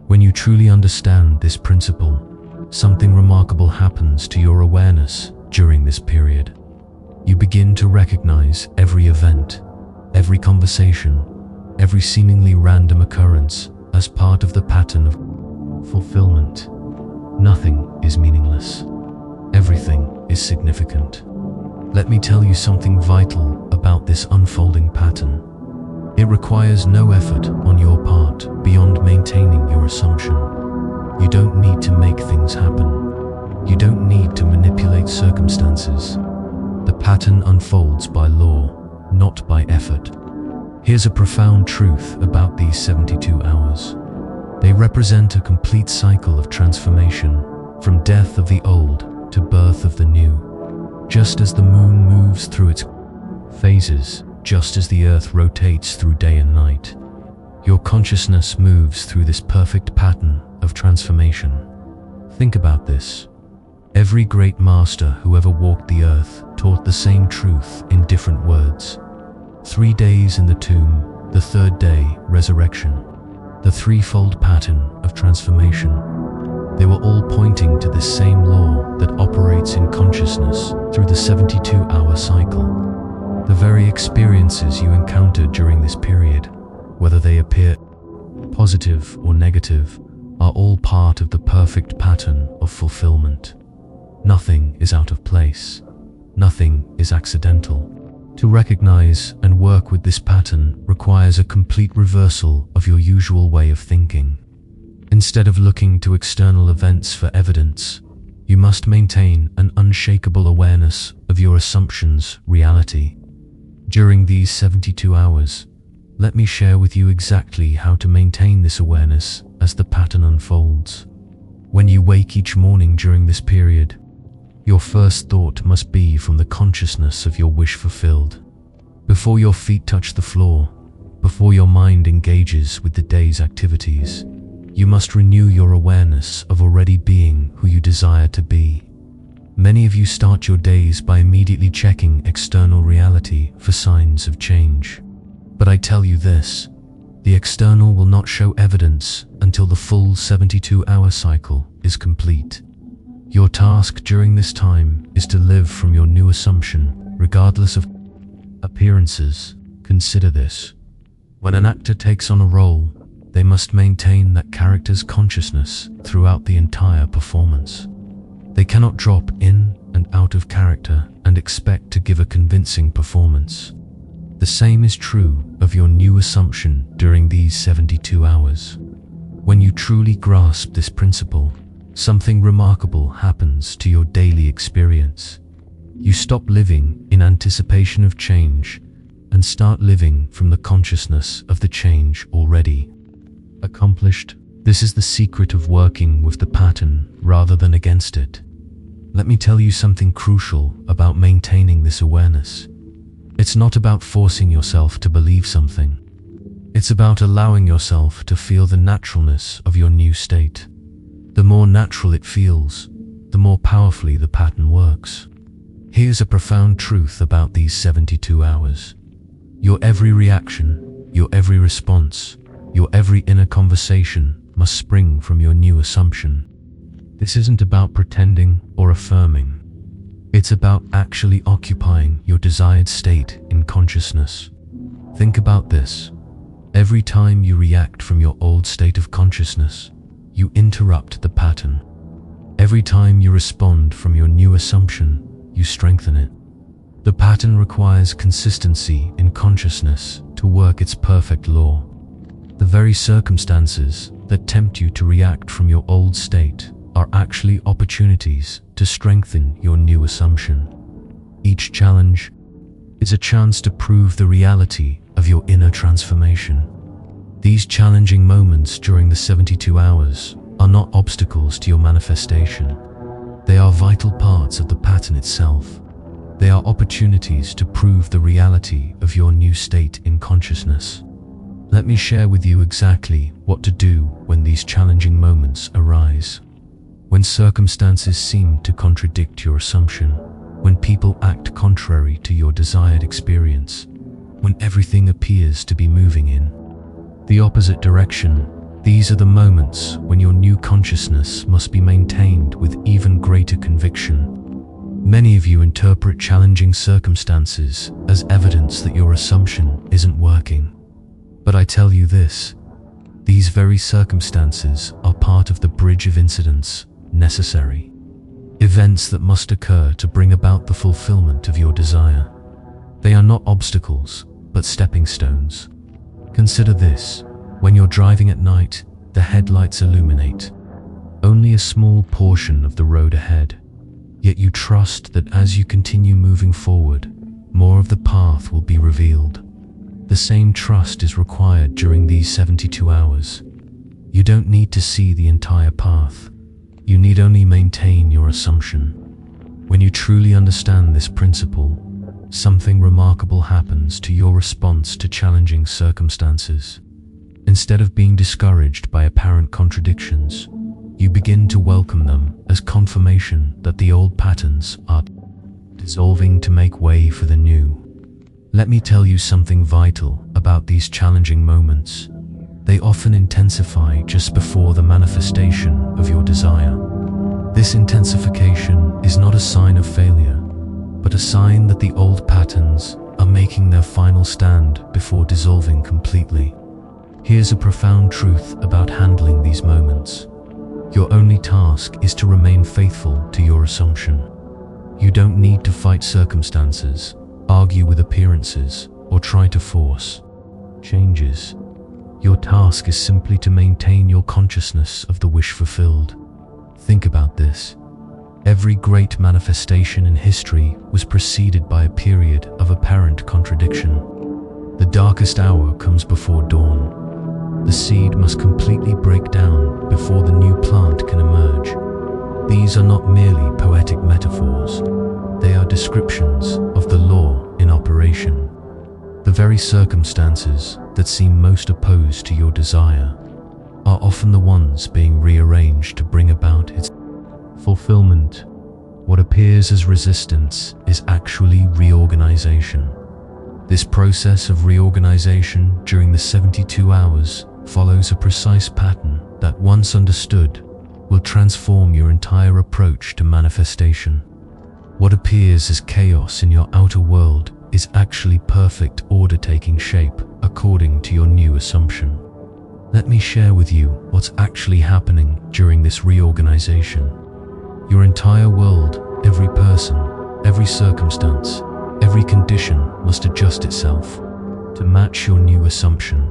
When you truly understand this principle, something remarkable happens to your awareness during this period. You begin to recognize every event, every conversation, every seemingly random occurrence as part of the pattern of fulfillment. Nothing is meaningless. Everything is significant. Let me tell you something vital about this unfolding pattern. It requires no effort on your part beyond maintaining your assumption. You don't need to make things happen. You don't need to manipulate circumstances. The pattern unfolds by law, not by effort. Here's a profound truth about these 72 hours. They represent a complete cycle of transformation, from death of the old to birth of the new. Just as the moon moves through its phases, just as the earth rotates through day and night, Your consciousness moves through this perfect pattern of transformation. Think about this. Every great master who ever walked the earth taught the same truth in different words. 3 days in the tomb, the third day, resurrection. The threefold pattern of transformation. They were all pointing to this same law that operates in consciousness through the 72-hour cycle. The very experiences you encounter during this period, whether they appear positive or negative, are all part of the perfect pattern of fulfillment. Nothing is out of place. Nothing is accidental. To recognize and work with this pattern requires a complete reversal of your usual way of thinking. Instead of looking to external events for evidence, you must maintain an unshakable awareness of your assumptions' reality. During these 72 hours, let me share with you exactly how to maintain this awareness as the pattern unfolds. When you wake each morning during this period, your first thought must be from the consciousness of your wish fulfilled. Before your feet touch the floor, before your mind engages with the day's activities, you must renew your awareness of already being who you desire to be. Many of you start your days by immediately checking external reality for signs of change. But I tell you this, the external will not show evidence until the full 72-hour cycle is complete. Your task during this time is to live from your new assumption, regardless of appearances. Consider this. When an actor takes on a role, they must maintain that character's consciousness throughout the entire performance. They cannot drop in and out of character and expect to give a convincing performance. The same is true of your new assumption during these 72 hours. When you truly grasp this principle, something remarkable happens to your daily experience. You stop living in anticipation of change and start living from the consciousness of the change already accomplished. This is the secret of working with the pattern rather than against it. Let me tell you something crucial about maintaining this awareness. It's not about forcing yourself to believe something. It's about allowing yourself to feel the naturalness of your new state. The more natural it feels, the more powerfully the pattern works. Here's a profound truth about these 72 hours. Your every reaction, your every response, your every inner conversation must spring from your new assumption. This isn't about pretending or affirming. It's about actually occupying your desired state in consciousness. Think about this. Every time you react from your old state of consciousness, you interrupt the pattern. Every time you respond from your new assumption, you strengthen it. The pattern requires consistency in consciousness to work its perfect law. The very circumstances that tempt you to react from your old state are actually opportunities to strengthen your new assumption. Each challenge is a chance to prove the reality of your inner transformation. These challenging moments during the 72 hours are not obstacles to your manifestation. They are vital parts of the pattern itself. They are opportunities to prove the reality of your new state in consciousness. Let me share with you exactly what to do when these challenging moments arise. When circumstances seem to contradict your assumption, when people act contrary to your desired experience, when everything appears to be moving in the opposite direction, these are the moments when your new consciousness must be maintained with even greater conviction. Many of you interpret challenging circumstances as evidence that your assumption isn't working. But I tell you this, these very circumstances are part of the bridge of incidents necessary. Events that must occur to bring about the fulfillment of your desire. They are not obstacles, but stepping stones. Consider this. When you're driving at night, the headlights illuminate only a small portion of the road ahead. Yet you trust that as you continue moving forward, more of the path will be revealed. The same trust is required during these 72 hours. You don't need to see the entire path. You need only maintain your assumption. When you truly understand this principle, something remarkable happens to your response to challenging circumstances. Instead of being discouraged by apparent contradictions, you begin to welcome them as confirmation that the old patterns are dissolving to make way for the new. Let me tell you something vital about these challenging moments. They often intensify just before the manifestation of your desire. This intensification is not a sign of failure, but a sign that the old patterns are making their final stand before dissolving completely. Here's a profound truth about handling these moments. Your only task is to remain faithful to your assumption. You don't need to fight circumstances, argue with appearances, or try to force changes. Your task is simply to maintain your consciousness of the wish fulfilled. Think about this. Every great manifestation in history was preceded by a period of apparent contradiction. The darkest hour comes before dawn. The seed must completely break down before the new plant can emerge. These are not merely poetic metaphors. They are descriptions of the law in operation. The very circumstances that seem most opposed to your desire are often the ones being rearranged to bring about its fulfillment. What appears as resistance is actually reorganization. This process of reorganization during the 72 hours follows a precise pattern that, once understood, will transform your entire approach to manifestation. What appears as chaos in your outer world is actually perfect order taking shape according to your new assumption. Let me share with you what's actually happening during this reorganization. Your entire world, every person, every circumstance, every condition must adjust itself to match your new assumption.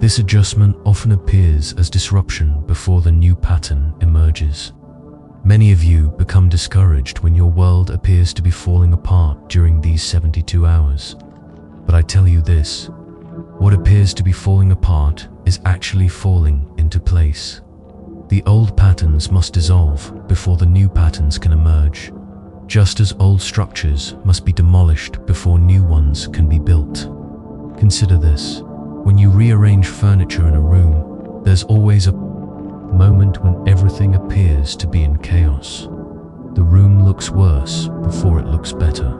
This adjustment often appears as disruption before the new pattern emerges. Many of you become discouraged when your world appears to be falling apart during these 72 hours. But I tell you this, what appears to be falling apart is actually falling into place. The old patterns must dissolve before the new patterns can emerge, just as old structures must be demolished before new ones can be built. Consider this. When you rearrange furniture in a room, there's always a moment when everything appears to be in chaos. The room looks worse before it looks better.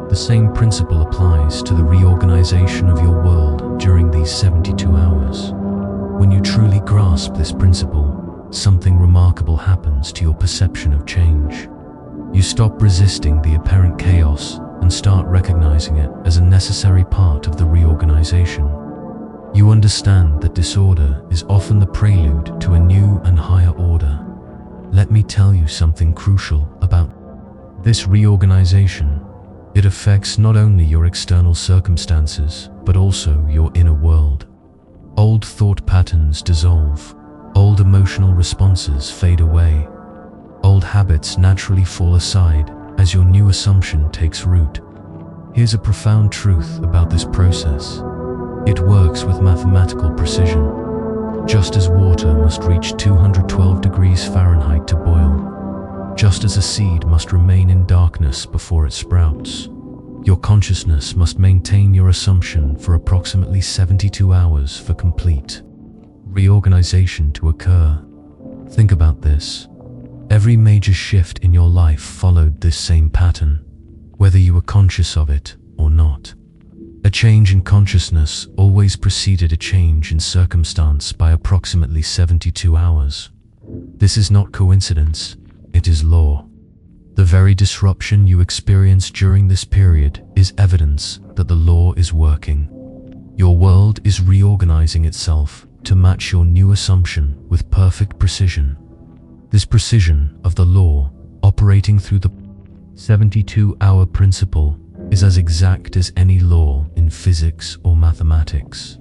The same principle applies to the reorganization of your world during these 72 hours. When you truly grasp this principle, something remarkable happens to your perception of change. You stop resisting the apparent chaos and start recognizing it as a necessary part of the reorganization. You understand that disorder is often the prelude to a new and higher order. Let me tell you something crucial about this reorganization. It affects not only your external circumstances, but also your inner world. Old thought patterns dissolve. Old emotional responses fade away. Old habits naturally fall aside as your new assumption takes root. Here's a profound truth about this process. It works with mathematical precision. Just as water must reach 212 degrees Fahrenheit to boil, just as a seed must remain in darkness before it sprouts, your consciousness must maintain your assumption for approximately 72 hours for complete reorganization to occur. Think about this. Every major shift in your life followed this same pattern, whether you were conscious of it or not. A change in consciousness always preceded a change in circumstance by approximately 72 hours. This is not coincidence, it is law. The very disruption you experience during this period is evidence that the law is working. Your world is reorganizing itself to match your new assumption with perfect precision. This precision of the law, operating through the 72-hour principle, is as exact as any law in physics or mathematics.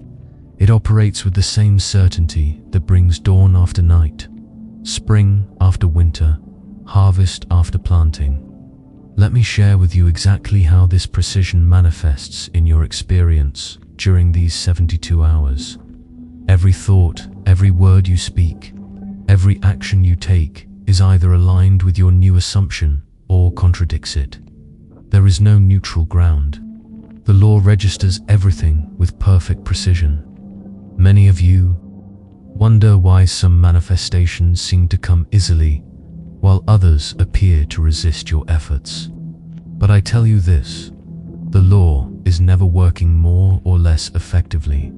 It operates with the same certainty that brings dawn after night, spring after winter, harvest after planting. Let me share with you exactly how this precision manifests in your experience during these 72 hours. Every thought, every word you speak, every action you take is either aligned with your new assumption or contradicts it. There is no neutral ground. The law registers everything with perfect precision. Many of you wonder why some manifestations seem to come easily, while others appear to resist your efforts. But I tell you this, the law is never working more or less effectively.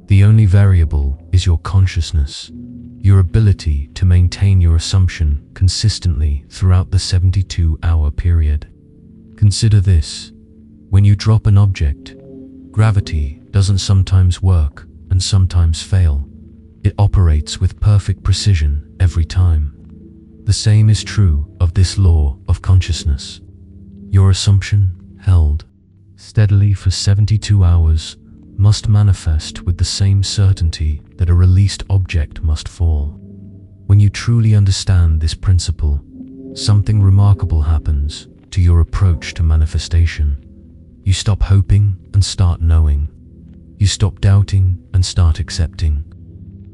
The only variable is your consciousness, your ability to maintain your assumption consistently throughout the 72-hour period. Consider this. When you drop an object, gravity doesn't sometimes work and sometimes fail. It operates with perfect precision every time. The same is true of this law of consciousness. Your assumption, held steadily for 72 hours, must manifest with the same certainty that a released object must fall. When you truly understand this principle, something remarkable happens to your approach to manifestation. You stop hoping and start knowing. You stop doubting and start accepting.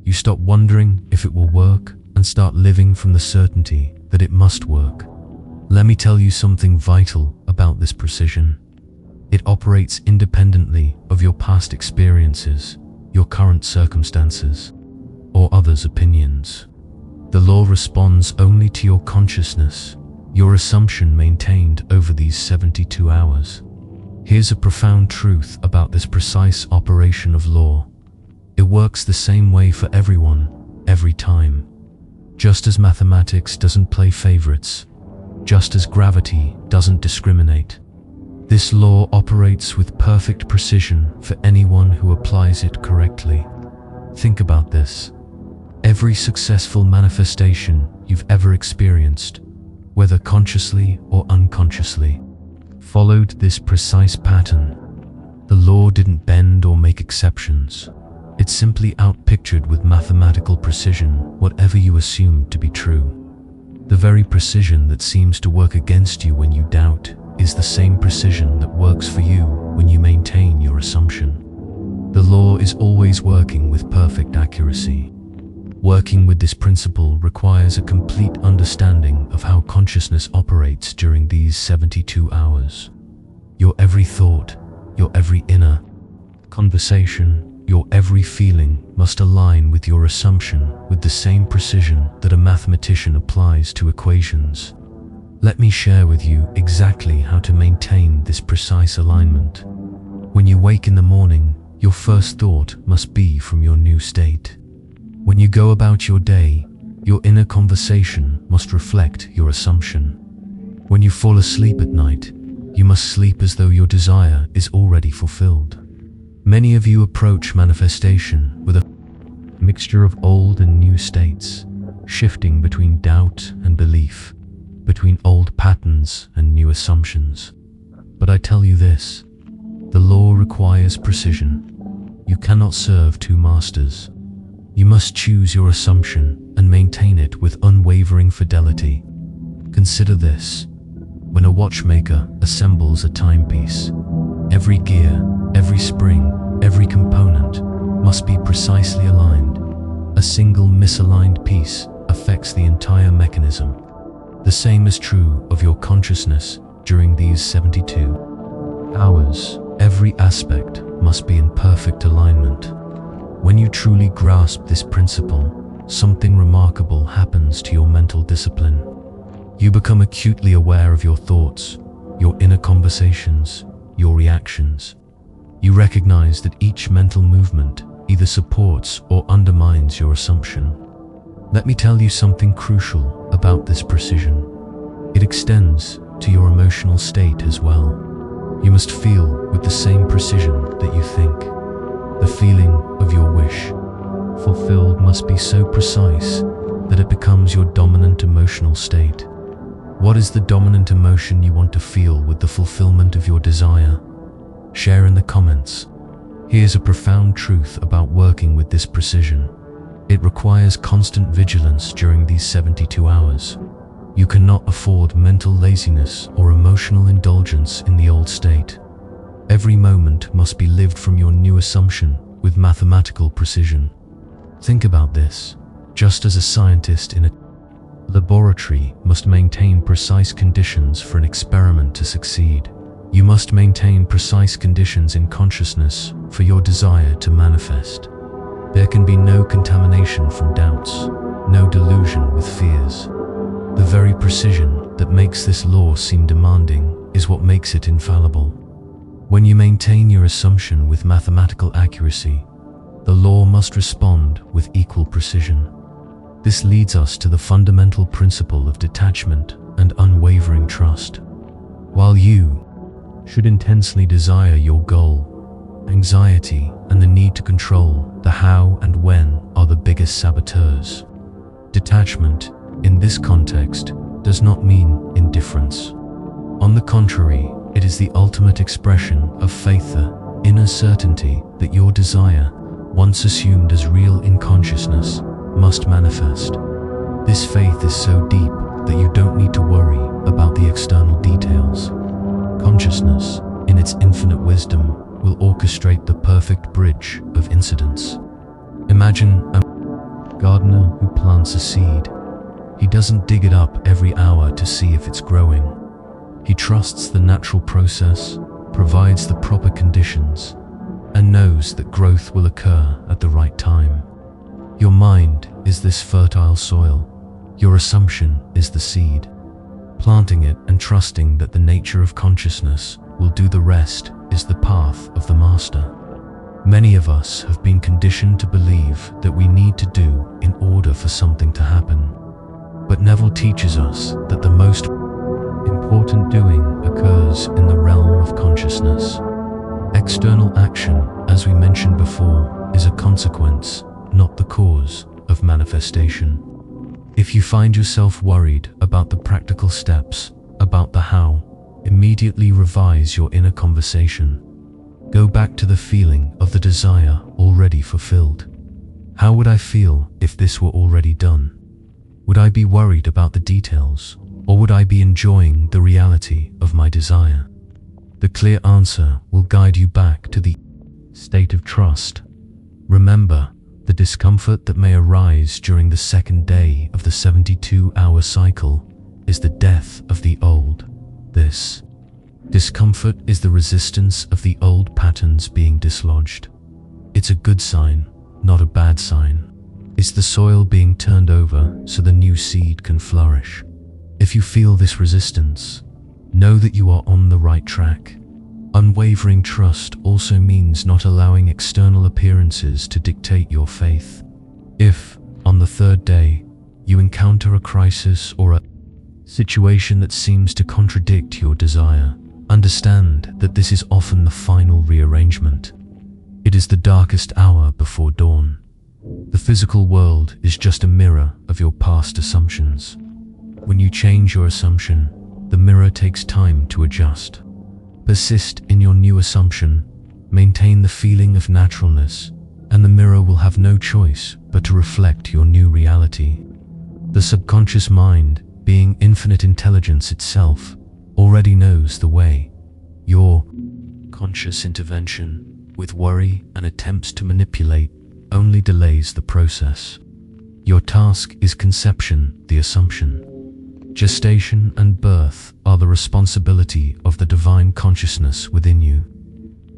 You stop wondering if it will work and start living from the certainty that it must work. Let me tell you something vital about this precision. It operates independently of your past experiences, your current circumstances, or others' opinions. The law responds only to your consciousness, your assumption maintained over these 72 hours. Here's a profound truth about this precise operation of law. It works the same way for everyone, every time. Just as mathematics doesn't play favorites, just as gravity doesn't discriminate, this law operates with perfect precision for anyone who applies it correctly. Think about this. Every successful manifestation you've ever experienced, whether consciously or unconsciously, followed this precise pattern. The law didn't bend or make exceptions. It simply outpictured with mathematical precision whatever you assumed to be true. The very precision that seems to work against you when you doubt is the same precision that works for you when you maintain your assumption. The law is always working with perfect accuracy. Working with this principle requires a complete understanding of how consciousness operates during these 72 hours. Your every thought, your every inner conversation, your every feeling must align with your assumption with the same precision that a mathematician applies to equations. Let me share with you exactly how to maintain this precise alignment. When you wake in the morning, your first thought must be from your new state. When you go about your day, your inner conversation must reflect your assumption. When you fall asleep at night, you must sleep as though your desire is already fulfilled. Many of you approach manifestation with a mixture of old and new states, shifting between doubt and belief, between old patterns and new assumptions. But I tell you this, the law requires precision. You cannot serve two masters. You must choose your assumption and maintain it with unwavering fidelity. Consider this. When a watchmaker assembles a timepiece, every gear, every spring, every component must be precisely aligned. A single misaligned piece affects the entire mechanism. The same is true of your consciousness during these 72 hours. Every aspect must be in perfect alignment. When you truly grasp this principle, something remarkable happens to your mental discipline. You become acutely aware of your thoughts, your inner conversations, your reactions. You recognize that each mental movement either supports or undermines your assumption. Let me tell you something crucial about this precision. It extends to your emotional state as well. You must feel with the same precision that you think. The feeling of your wish fulfilled must be so precise that it becomes your dominant emotional state. What is the dominant emotion you want to feel with the fulfillment of your desire? Share in the comments. Here's a profound truth about working with this precision. It requires constant vigilance during these 72 hours. You cannot afford mental laziness or emotional indulgence in the old state. Every moment must be lived from your new assumption with mathematical precision. Think about this. Just as a scientist in a laboratory must maintain precise conditions for an experiment to succeed, you must maintain precise conditions in consciousness for your desire to manifest. There can be no contamination from doubts, no delusion with fears. The very precision that makes this law seem demanding is what makes it infallible. When you maintain your assumption with mathematical accuracy, the law must respond with equal precision. This leads us to the fundamental principle of detachment and unwavering trust. While you should intensely desire your goal, anxiety and the need to control the how and when are the biggest saboteurs. Detachment, in this context, does not mean indifference. On the contrary, it is the ultimate expression of faith, the inner certainty that your desire, once assumed as real in consciousness, must manifest. This faith is so deep that you don't need to worry about the external details. Consciousness, in its infinite wisdom, will orchestrate the perfect bridge of incidents. Imagine a gardener who plants a seed. He doesn't dig it up every hour to see if it's growing. He trusts the natural process, provides the proper conditions, and knows that growth will occur at the right time. Your mind is this fertile soil. Your assumption is the seed. Planting it and trusting that the nature of consciousness will do the rest is the path of the master. Many of us have been conditioned to believe that we need to do in order for something to happen. But Neville teaches us that the most important doing occurs in the realm of consciousness. External action, as we mentioned before, is a consequence, not the cause, of manifestation. If you find yourself worried about the practical steps, about the how, immediately revise your inner conversation. Go back to the feeling of the desire already fulfilled. How would I feel if this were already done? Would I be worried about the details, or would I be enjoying the reality of my desire? The clear answer will guide you back to the state of trust. Remember, the discomfort that may arise during the second day of the 72-hour cycle is the death of the old. This discomfort is the resistance of the old patterns being dislodged. It's a good sign, not a bad sign. It's the soil being turned over so the new seed can flourish. If you feel this resistance, know that you are on the right track. Unwavering trust also means not allowing external appearances to dictate your faith. If, on the third day, you encounter a crisis or a situation that seems to contradict your desire, understand that this is often the final rearrangement. It is the darkest hour before dawn. The physical world is just a mirror of your past assumptions. When you change your assumption, the mirror takes time to adjust. Persist in your new assumption, maintain the feeling of naturalness, and the mirror will have no choice but to reflect your new reality. The subconscious mind, being infinite intelligence itself, already knows the way. Your conscious intervention, with worry and attempts to manipulate, only delays the process. Your task is conception, the assumption. Gestation and birth are the responsibility of the divine consciousness within you.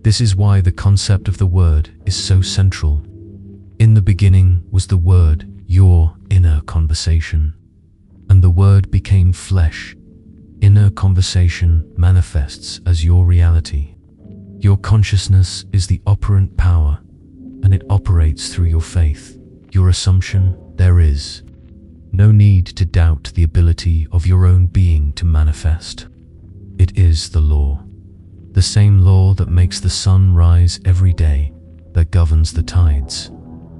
This is why the concept of the Word is so central. In the beginning was the Word, your inner conversation. And the Word became flesh. Inner conversation manifests as your reality. Your consciousness is the operant power, and it operates through your faith, your assumption. There is no need to doubt the ability of your own being to manifest. It is the law. The same law that makes the sun rise every day, that governs the tides,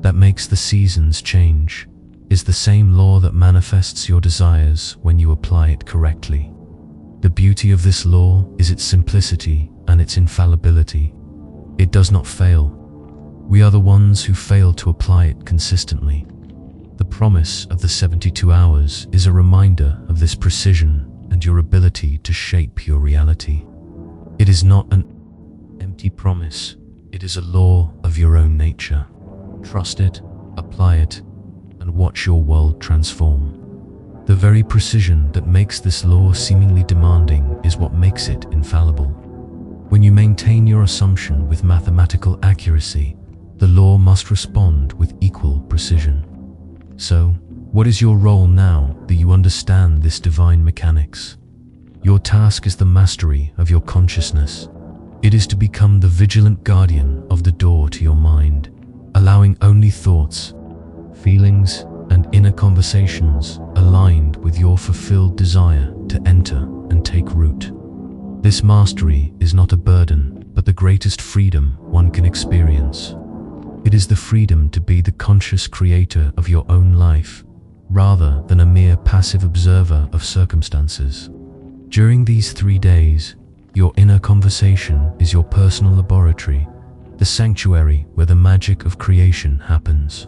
that makes the seasons change, is the same law that manifests your desires when you apply it correctly. The beauty of this law is its simplicity and its infallibility. It does not fail. We are the ones who fail to apply it consistently. The promise of the 72 hours is a reminder of this precision and your ability to shape your reality. It is not an empty promise, it is a law of your own nature. Trust it, apply it, and watch your world transform. The very precision that makes this law seemingly demanding is what makes it infallible. When you maintain your assumption with mathematical accuracy, the law must respond with equal precision. So, what is your role now that you understand this divine mechanics? Your task is the mastery of your consciousness. It is to become the vigilant guardian of the door to your mind, allowing only thoughts, feelings, and inner conversations aligned with your fulfilled desire to enter and take root. This mastery is not a burden, but the greatest freedom one can experience. It is the freedom to be the conscious creator of your own life, rather than a mere passive observer of circumstances. During these 3 days, your inner conversation is your personal laboratory, the sanctuary where the magic of creation happens.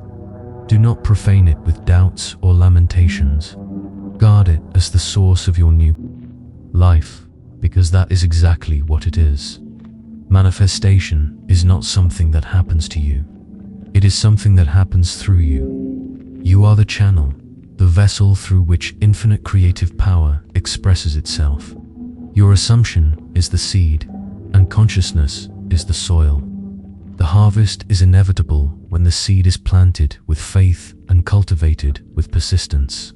Do not profane it with doubts or lamentations. Guard it as the source of your new life, because that is exactly what it is. Manifestation is not something that happens to you. It is something that happens through you. You are the channel, the vessel through which infinite creative power expresses itself. Your assumption is the seed, and consciousness is the soil. The harvest is inevitable when the seed is planted with faith and cultivated with persistence.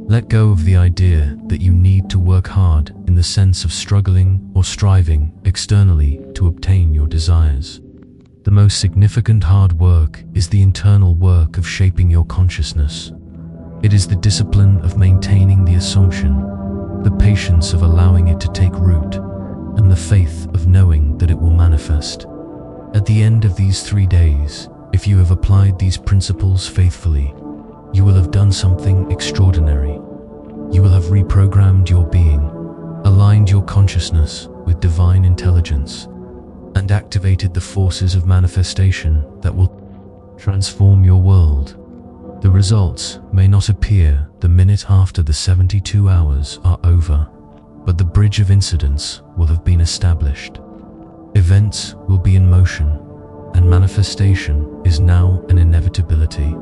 Let go of the idea that you need to work hard in the sense of struggling or striving externally to obtain your desires. The most significant hard work is the internal work of shaping your consciousness. It is the discipline of maintaining the assumption, the patience of allowing it to take root, and the faith of knowing that it will manifest. At the end of these 3 days, if you have applied these principles faithfully, you will have done something extraordinary. You will have reprogrammed your being, aligned your consciousness with divine intelligence, and activated the forces of manifestation that will transform your world. The results may not appear the minute after the 72 hours are over, but the bridge of incidents will have been established. Events will be in motion, and manifestation is now an inevitability.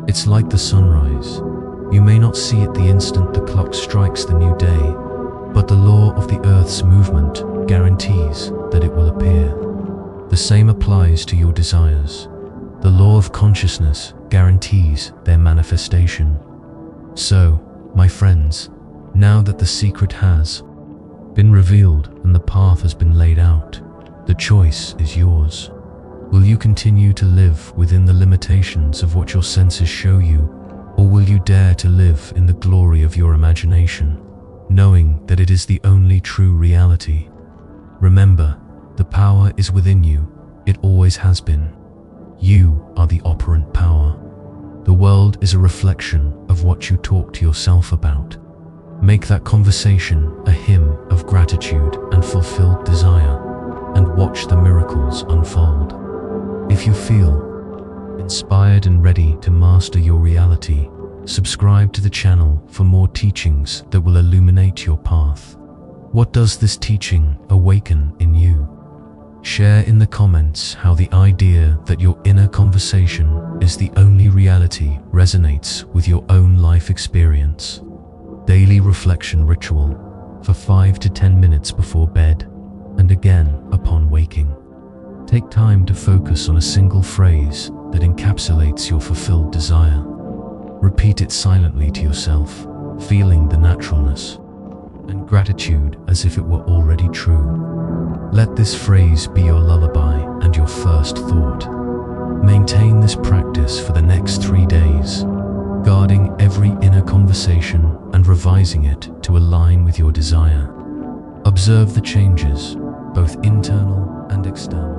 It's like the sunrise. You may not see it the instant the clock strikes the new day, but the law of the Earth's movement guarantees that it will appear. The same applies to your desires. The law of consciousness guarantees their manifestation. So, my friends, now that the secret has been revealed and the path has been laid out, the choice is yours. Will you continue to live within the limitations of what your senses show you, or will you dare to live in the glory of your imagination, knowing that it is the only true reality? Remember, the power is within you. It always has been. You are the operant power. The world is a reflection of what you talk to yourself about. Make that conversation a hymn of gratitude and fulfilled desire, and watch the miracles unfold. If you feel inspired and ready to master your reality, subscribe to the channel for more teachings that will illuminate your path. What does this teaching awaken in you? Share in the comments how the idea that your inner conversation is the only reality resonates with your own life experience. Daily reflection ritual for 5 to 10 minutes before bed, and again upon waking. Take time to focus on a single phrase that encapsulates your fulfilled desire. Repeat it silently to yourself, feeling the naturalness and gratitude as if it were already true. Let this phrase be your lullaby and your first thought. Maintain this practice for the next 3 days, guarding every inner conversation and revising it to align with your desire. Observe the changes, both internal and external.